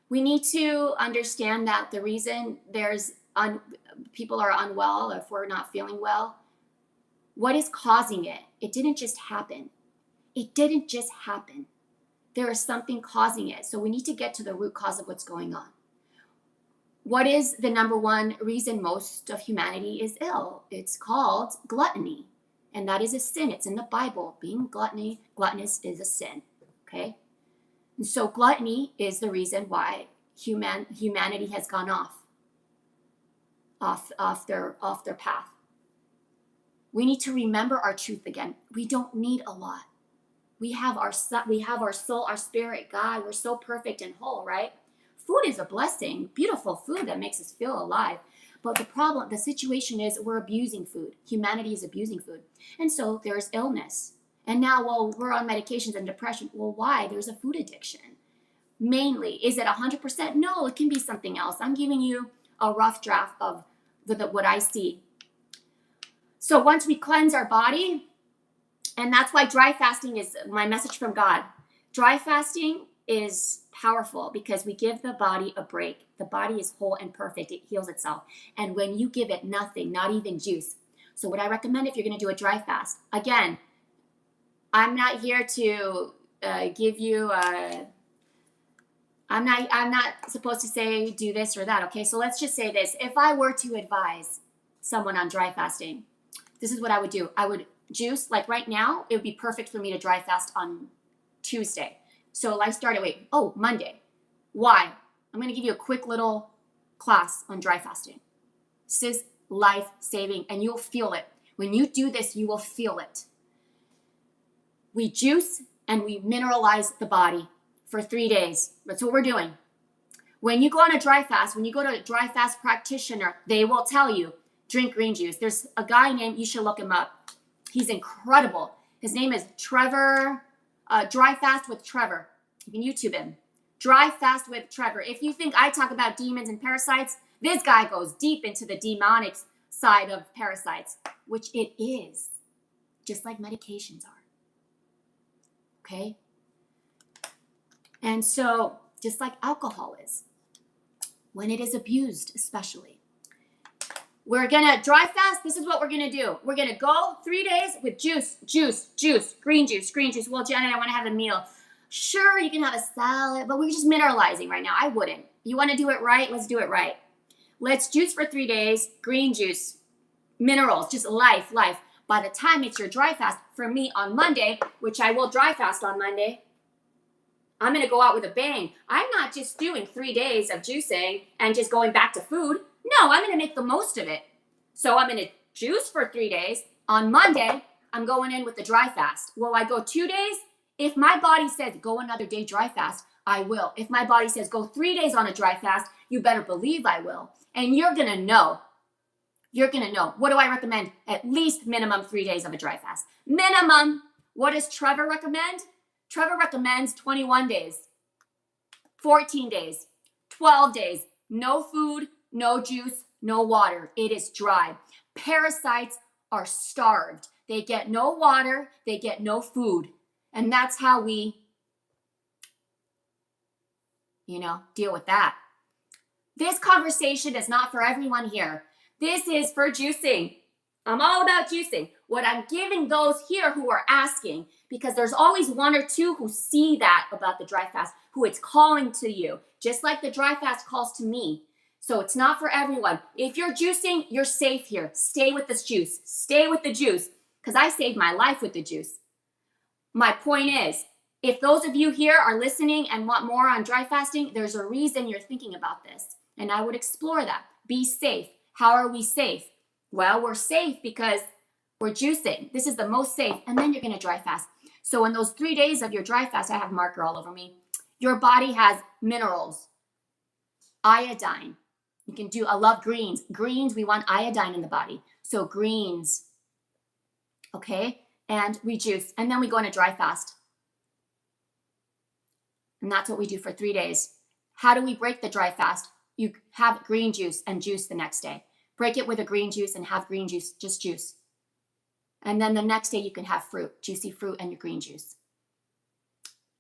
We need to understand that the reason people are unwell, or if we're not feeling well, what is causing it? It didn't just happen. It didn't just happen. There is something causing it. So we need to get to the root cause of what's going on. What is the number one reason most of humanity is ill? It's called gluttony. And that is a sin. It's in the Bible. Being gluttonous is a sin. Okay? And so gluttony is the reason why humanity has gone off their path. We need to remember our truth again. We don't need a lot. We have our soul, our spirit, God. We're so perfect and whole, right? Food is a blessing, beautiful food that makes us feel alive. But the situation is we're abusing food. Humanity is abusing food. And so there's illness. And now, well, we're on medications and depression. Well, why? There's a food addiction. Mainly, is it 100%? No, it can be something else. I'm giving you a rough draft of what I see. So once we cleanse our body, and that's why dry fasting is my message from God. Dry fasting is powerful because we give the body a break. The body is whole and perfect. It heals itself. And when you give it nothing, not even juice. So what I recommend if you're going to do a dry fast, again, I'm not here to give you I'm not supposed to say do this or that. Okay, so let's just say this. If I were to advise someone on dry fasting, this is what I would do. I would juice, like right now, it would be perfect for me to dry fast on Tuesday. So I started, Monday. Why? I'm going to give you a quick little class on dry fasting. This is life-saving, and you'll feel it. When you do this, you will feel it. We juice and we mineralize the body for 3 days. That's what we're doing. When you go on a dry fast, when you go to a dry fast practitioner, they will tell you, drink green juice. There's a guy named, you should look him up. He's incredible. His name is Trevor, Dry Fast with Trevor. You can YouTube him. Dry Fast with Trevor. If you think I talk about demons and parasites, this guy goes deep into the demonic side of parasites, which it is, just like medications are. Okay? And so, just like alcohol is, when it is abused especially. We're going to dry fast. This is what we're going to do. We're going to go 3 days with juice, green juice. Well, Janet, I want to have a meal. Sure, you can have a salad, but we're just mineralizing right now. I wouldn't. You want to do it right? Let's do it right. Let's juice for 3 days, green juice, minerals, just life. By the time it's your dry fast, for me on Monday, which I will dry fast on Monday, I'm going to go out with a bang. I'm not just doing 3 days of juicing and just going back to food. No, I'm going to make the most of it. So I'm going to juice for 3 days. On Monday, I'm going in with the dry fast. Will I go 2 days? If my body says go another day dry fast, I will. If my body says go 3 days on a dry fast, you better believe I will. And you're going to know. You're going to know. What do I recommend? At least minimum 3 days of a dry fast. Minimum. What does Trevor recommend? Trevor recommends 21 days, 14 days, 12 days. No food, no juice, no water. It is dry. Parasites are starved. They get no water. They get no food. And that's how we, deal with that. This conversation is not for everyone here. This is for juicing. I'm all about juicing. What I'm giving those here who are asking, because there's always one or two who see that about the dry fast, who it's calling to you, just like the dry fast calls to me. So it's not for everyone. If you're juicing, you're safe here. Stay with this juice. Stay with the juice, because I saved my life with the juice. My point is, if those of you here are listening and want more on dry fasting, there's a reason you're thinking about this. And I would explore that. Be safe. How are we safe? Well, we're safe because we're juicing. This is the most safe. And then you're going to dry fast. So in those 3 days of your dry fast, I have marker all over me. Your body has minerals, iodine. You can do, I love greens. Greens, we want iodine in the body. So greens, okay? and we juice. And then we go on a dry fast. And that's what we do for 3 days. How do we break the dry fast? You have green juice and juice the next day. Break it with a green juice and have green juice, just juice. And then the next day you can have fruit, juicy fruit and your green juice.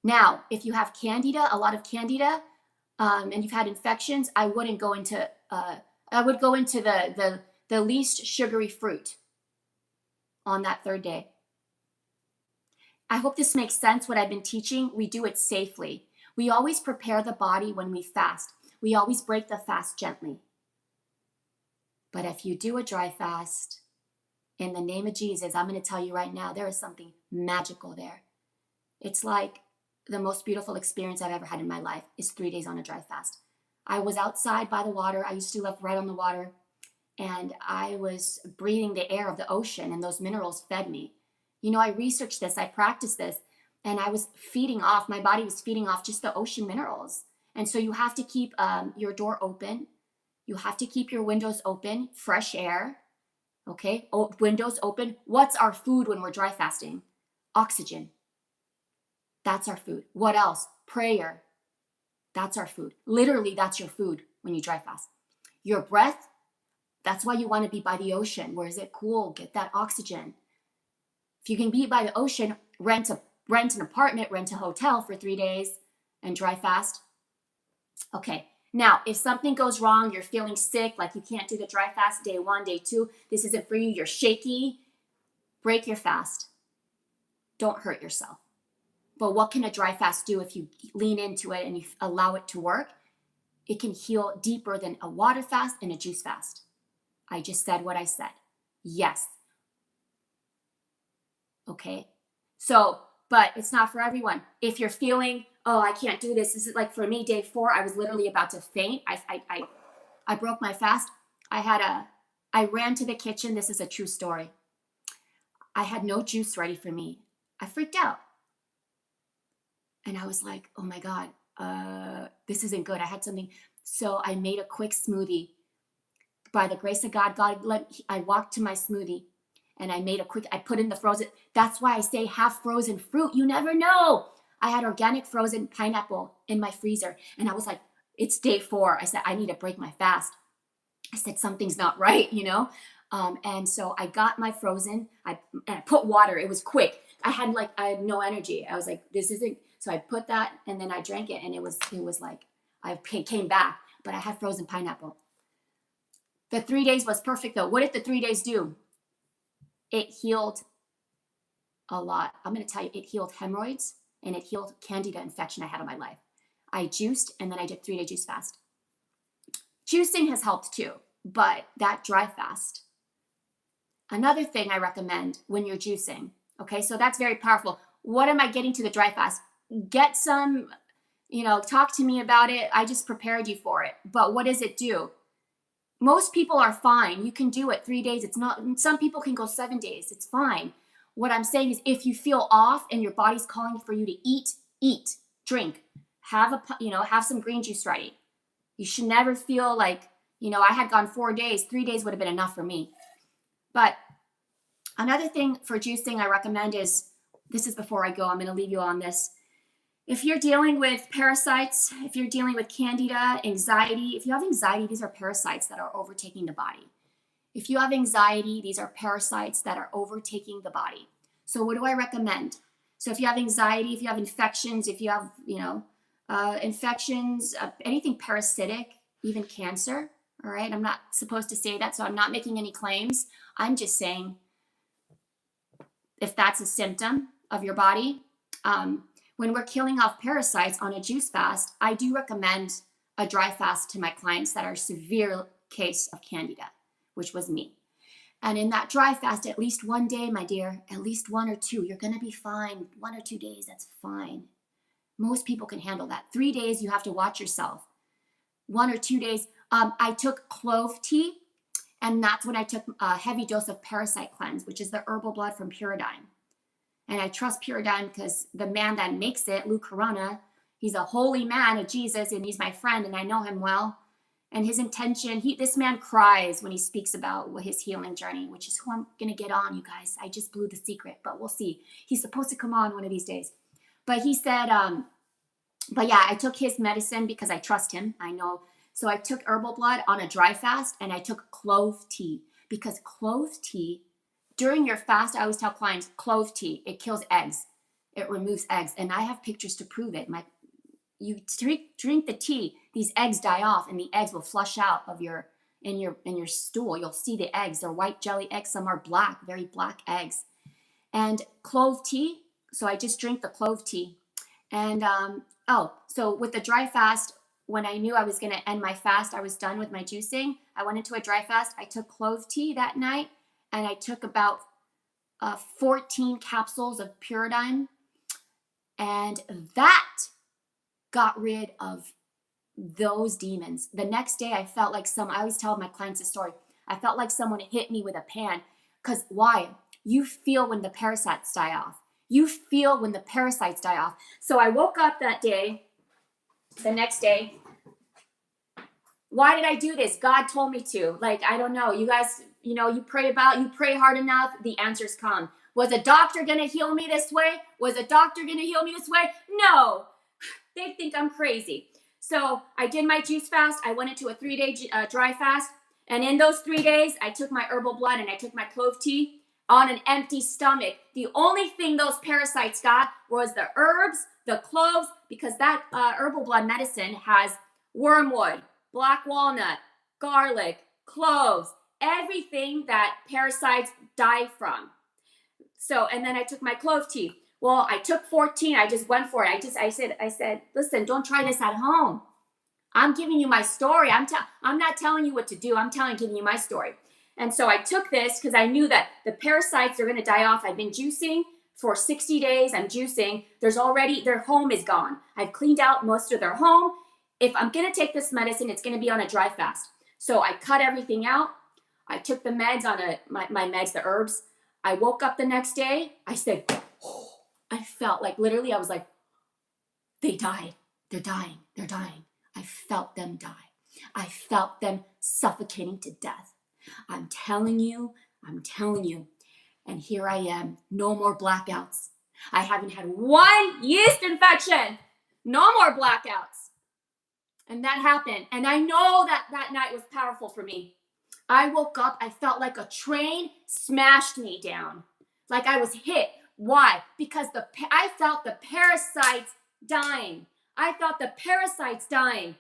Now, if you have candida, a lot of candida, and you've had infections, I wouldn't go into, I would go into the least sugary fruit on that 3rd day. I hope this makes sense, what I've been teaching. We do it safely. We always prepare the body when we fast. We always break the fast gently. But if you do a dry fast, in the name of Jesus, I'm going to tell you right now, there is something magical there. It's like the most beautiful experience I've ever had in my life is 3 days on a dry fast. I was outside by the water. I used to live right on the water. And I was breathing the air of the ocean, and those minerals fed me. You know, I researched this, I practiced this, and I was feeding off, my body was feeding off just the ocean minerals. And so you have to keep your door open. You have to keep your windows open, fresh air, okay? Windows open. What's our food when we're dry fasting? Oxygen. That's our food. What else? Prayer. That's our food. Literally, that's your food when you dry fast. Your breath, that's why you want to be by the ocean. Where is it cool? Get that oxygen. If you can be by the ocean, rent an apartment, rent a hotel for 3 days and dry fast. Okay, now if something goes wrong, you're feeling sick, like you can't do the dry fast day 1, day 2, this isn't for you, you're shaky, break your fast. Don't hurt yourself. But what can a dry fast do if you lean into it and you allow it to work? It can heal deeper than a water fast and a juice fast. I just said what I said. Yes. Okay. So, but it's not for everyone. If you're feeling, oh, I can't do this. This is like for me, day 4, I was literally about to faint. I broke my fast. I ran to the kitchen. This is a true story. I had no juice ready for me. I freaked out. And I was like, oh my God, this isn't good. I had something. So I made a quick smoothie. By the grace of God, I walked to my smoothie and I put in the frozen. That's why I say have frozen fruit. You never know. I had organic frozen pineapple in my freezer. And I was like, it's day 4. I said, I need to break my fast. I said, something's not right, you know? And so I got my frozen, and I put water. It was quick. I had no energy. I was like, this isn't. So I put that and then I drank it, and it was like, I came back, but I had frozen pineapple. The 3 days was perfect though. What did the 3 days do? It healed a lot. I'm going to tell you, it healed hemorrhoids and it healed candida infection I had in my life. I juiced and then I did 3-day juice fast. Juicing has helped too, but that dry fast. Another thing I recommend when you're juicing, okay, so that's very powerful. What am I getting to the dry fast? Get some, talk to me about it. I just prepared you for it. But what does it do? Most people are fine. You can do it 3 days. It's not, some people can go 7 days. It's fine. What I'm saying is if you feel off and your body's calling for you to eat, drink, have some green juice ready. You should never feel like, I had gone 4 days, 3 days would have been enough for me. But another thing for juicing I recommend is, this is before I go, I'm going to leave you on this. If you're dealing with parasites, if you're dealing with candida, anxiety, if you have anxiety, these are parasites that are overtaking the body. If you have anxiety, these are parasites that are overtaking the body. So what do I recommend? So if you have anxiety, if you have infections, if you have, infections, anything parasitic, even cancer, all right? I'm not supposed to say that, so I'm not making any claims. I'm just saying if that's a symptom of your body, when we're killing off parasites on a juice fast, I do recommend a dry fast to my clients that are severe case of candida, which was me. And in that dry fast, at least 1 day, my dear, at least 1 or 2, you're going to be fine. 1 or 2 days, that's fine. Most people can handle that. 3 days, you have to watch yourself. 1 or 2 days, I took clove tea, and that's when I took a heavy dose of Parasite Cleanse, which is the herbal blood from Puradyme. And I trust Puradyme because the man that makes it, Lou Corona, he's a holy man of Jesus, and he's my friend, and I know him well. And his intention, this man cries when he speaks about his healing journey, which is who I'm going to get on, you guys. I just blew the secret, but we'll see. He's supposed to come on one of these days. But he said, but yeah, I took his medicine because I trust him. I know. So I took herbal blood on a dry fast, and I took clove tea, because clove tea, during your fast, I always tell clients, clove tea, it kills eggs. It removes eggs. And I have pictures to prove it. You drink the tea, these eggs die off, and the eggs will flush out of in your stool. You'll see the eggs. They're white jelly eggs. Some are black, very black eggs. And clove tea. So I just drink the clove tea. And so with the dry fast, when I knew I was going to end my fast, I was done with my juicing. I went into a dry fast. I took clove tea that night, and I took about 14 capsules of Puradyme, and that got rid of those demons. The next day, I felt like I always tell my clients a story. I felt like someone hit me with a pan. Because why? You feel when the parasites die off. You feel when the parasites die off. So I woke up that day, the next day. Why did I do this? God told me to. Like, I don't know. You guys, you pray hard enough, the answers come. Was a doctor going to heal me this way? Was a doctor going to heal me this way? No. They think I'm crazy. So I did my juice fast. I went into a 3-day dry fast. And in those 3 days, I took my herbal blood and I took my clove tea on an empty stomach. The only thing those parasites got was the herbs, the cloves, because that herbal blood medicine has wormwood, black walnut, garlic, cloves, everything that parasites die from. So, and then I took my clove tea. Well, I took 14. I just went for it. I said, listen, don't try this at home. I'm giving you my story. I'm not telling you what to do. I'm giving you my story. And so I took this because I knew that the parasites are going to die off. I've been juicing for 60 days. I'm juicing. Their home is gone. I've cleaned out most of their home. If I'm going to take this medicine, it's going to be on a dry fast. So I cut everything out. I took the meds my meds, the herbs. I woke up the next day. I said, oh, I felt like literally I was like, they died. They're dying. They're dying. I felt them die. I felt them suffocating to death. I'm telling you. And here I am. No more blackouts. I haven't had one yeast infection. No more blackouts. And that happened. And I know that night was powerful for me. I woke up. I felt like a train smashed me down. Like I was hit. Why? Because I felt the parasites dying. I felt the parasites dying.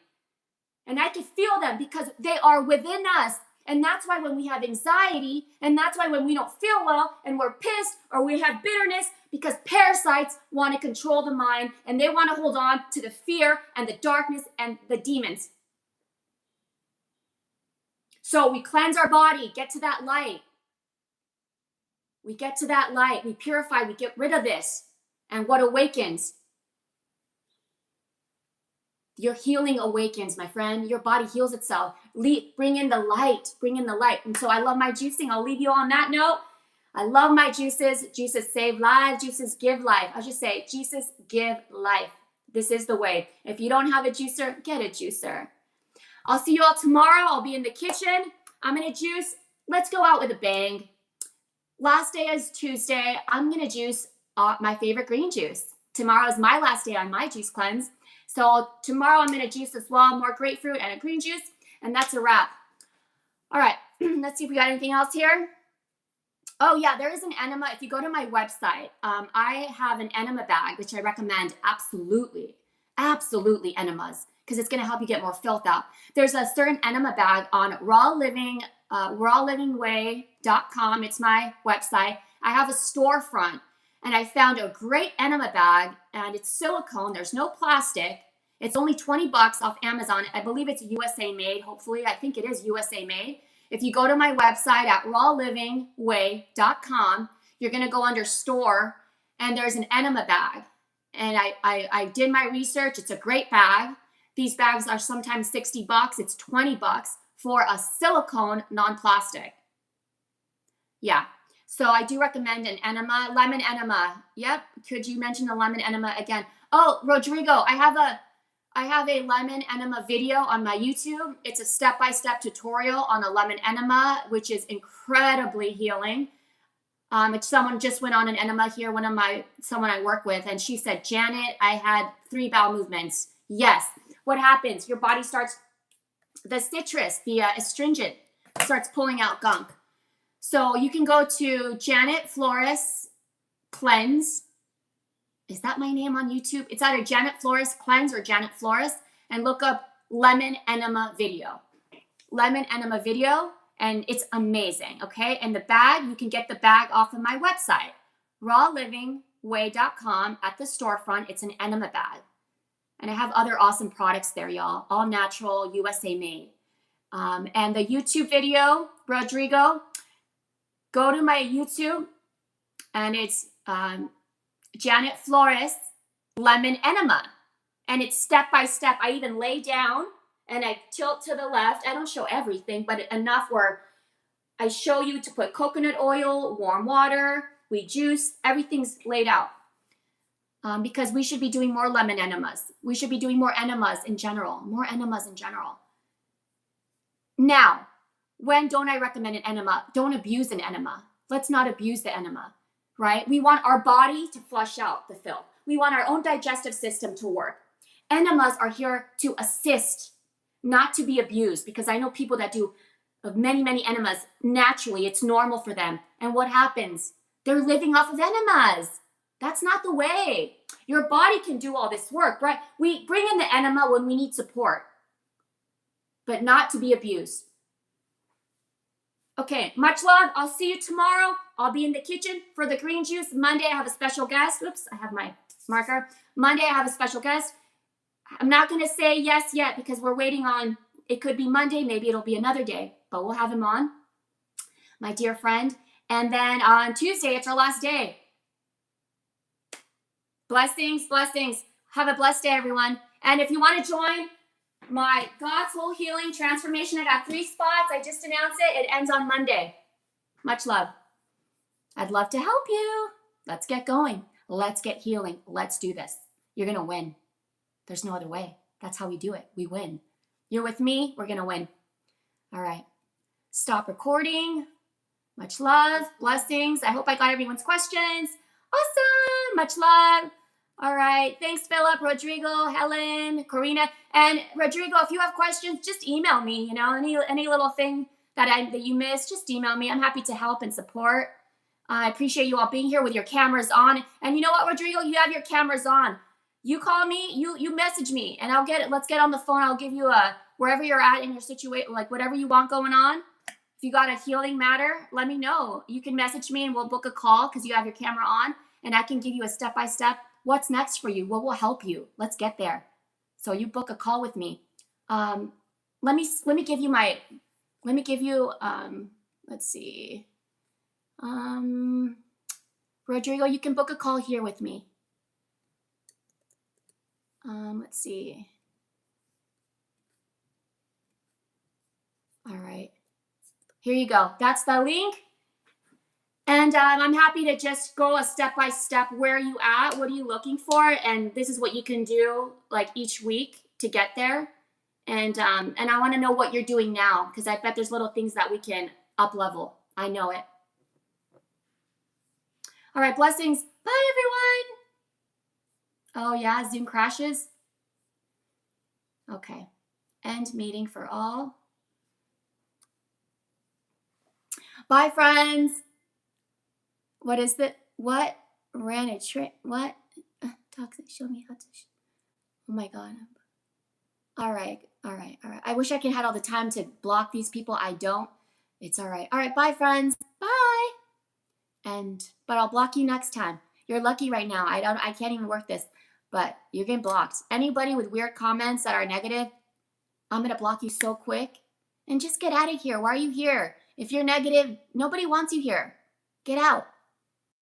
And I could feel them because they are within us. And that's why when we have anxiety, and that's why when we don't feel well and we're pissed or we have bitterness, because parasites want to control the mind and they want to hold on to the fear and the darkness and the demons. So we cleanse our body, get to that light. We get to that light, we purify, we get rid of this. And what awakens? Your healing awakens, my friend. Your body heals itself. Bring in the light. Bring in the light. And so I love my juicing. I'll leave you on that note. I love my juices. Juices save lives. Juices give life. I'll just say, juices give life. This is the way. If you don't have a juicer, get a juicer. I'll see you all tomorrow. I'll be in the kitchen. I'm going to juice. Let's go out with a bang. Last day is Tuesday. I'm going to juice my favorite green juice. Tomorrow is my last day on my juice cleanse. So tomorrow I'm going to juice as well, more grapefruit and a green juice, and that's a wrap. All right, let's see if we got anything else here. Oh yeah, there is an enema. If you go to my website, I have an enema bag, which I recommend absolutely enemas, because it's going to help you get more filth out. There's a certain enema bag on rawlivingway.com. It's my website. I have a storefront. And I found a great enema bag, and it's silicone. There's no plastic. It's only $20 off Amazon. I believe it's USA made. Hopefully, I think it is USA made. If you go to my website at rawlivingway.com, you're going to go under store, and there's an enema bag. And I did my research. It's a great bag. These bags are sometimes $60. It's $20 for a silicone non-plastic. Yeah. So I do recommend an enema, lemon enema. Yep. Could you mention the lemon enema again? Oh, Rodrigo, I have I have a lemon enema video on my YouTube. It's a step-by-step tutorial on a lemon enema, which is incredibly healing. Someone just went on an enema here, someone I work with, and she said, Janet, I had 3 bowel movements. Yes. What happens? Your body starts, the citrus, the astringent, starts pulling out gunk. So you can go to Janet Flores Cleanse. Is that my name on YouTube? It's either Janet Flores Cleanse or Janet Flores, and look up lemon enema video. Lemon enema video, and it's amazing, okay? And the bag, you can get the bag off of my website, rawlivingway.com. At the storefront, it's an enema bag. And I have other awesome products there, y'all. All natural, USA made. And the YouTube video, Rodrigo, go to my YouTube, and it's Janet Flores lemon enema. And it's step by step. I even lay down and I tilt to the left. I don't show everything, but enough where I show you to put coconut oil, warm water, we juice, everything's laid out. Because we should be doing more lemon enemas. We should be doing more enemas in general. More enemas in general. Now, when don't I recommend an enema? Don't abuse an enema. Let's not abuse the enema, right? We want our body to flush out the filth. We want our own digestive system to work. Enemas are here to assist, not to be abused, because I know people that do many, many enemas naturally. It's normal for them. And what happens? They're living off of enemas. That's not the way. Your body can do all this work, right? We bring in the enema when we need support, but not to be abused. Okay, much love. I'll see you tomorrow. I'll be in the kitchen for the green juice. Monday, I have a special guest. Oops, I have my marker. Monday, I have a special guest. I'm not going to say yes yet because we're waiting on, it could be Monday, maybe it'll be another day, but we'll have him on, my dear friend. And then on Tuesday, it's our last day. Blessings, blessings. Have a blessed day, everyone. And if you want to join my God's Whole Healing Transformation, I got 3 spots. I just announced it. It ends on Monday. Much love. I'd love to help you. Let's get going. Let's get healing. Let's do this. You're going to win. There's no other way. That's how we do it. We win. You're with me. We're going to win. All right. Stop recording. Much love. Blessings. I hope I got everyone's questions. Awesome. Much love. All right. Thanks, Philip, Rodrigo, Helen, Corina. And Rodrigo, if you have questions, just email me. You know, any little thing that you missed, just email me. I'm happy to help and support. I appreciate you all being here with your cameras on. And you know what, Rodrigo? You have your cameras on. You call me, you message me, and I'll get it. Let's get on the phone. I'll give you wherever you're at in your situation, like whatever you want going on. If you got a healing matter, let me know. You can message me and we'll book a call because you have your camera on, and I can give you a step-by-step. What's next for you? What will help you? Let's get there. So you book a call with me. Let me give you let's see. Rodrigo, you can book a call here with me. Let's see. All right. Here you go. That's the link. And I'm happy to just go a step-by-step. Where are you at? What are you looking for? And this is what you can do like each week to get there. And I want to know what you're doing now, because I bet there's little things that we can up-level. I know it. All right, blessings. Bye, everyone. Oh, yeah, Zoom crashes. Okay. End meeting for all. Bye, friends. What is that? What ran a trick? What? Toxic, show me how to. Oh, my God. All right. I wish I could have all the time to block these people. I don't. It's all right. All right, bye, friends. Bye. But I'll block you next time. You're lucky right now. I can't even work this, but you're getting blocked. Anybody with weird comments that are negative, I'm gonna block you so quick. And just get out of here. Why are you here? If you're negative, nobody wants you here. Get out.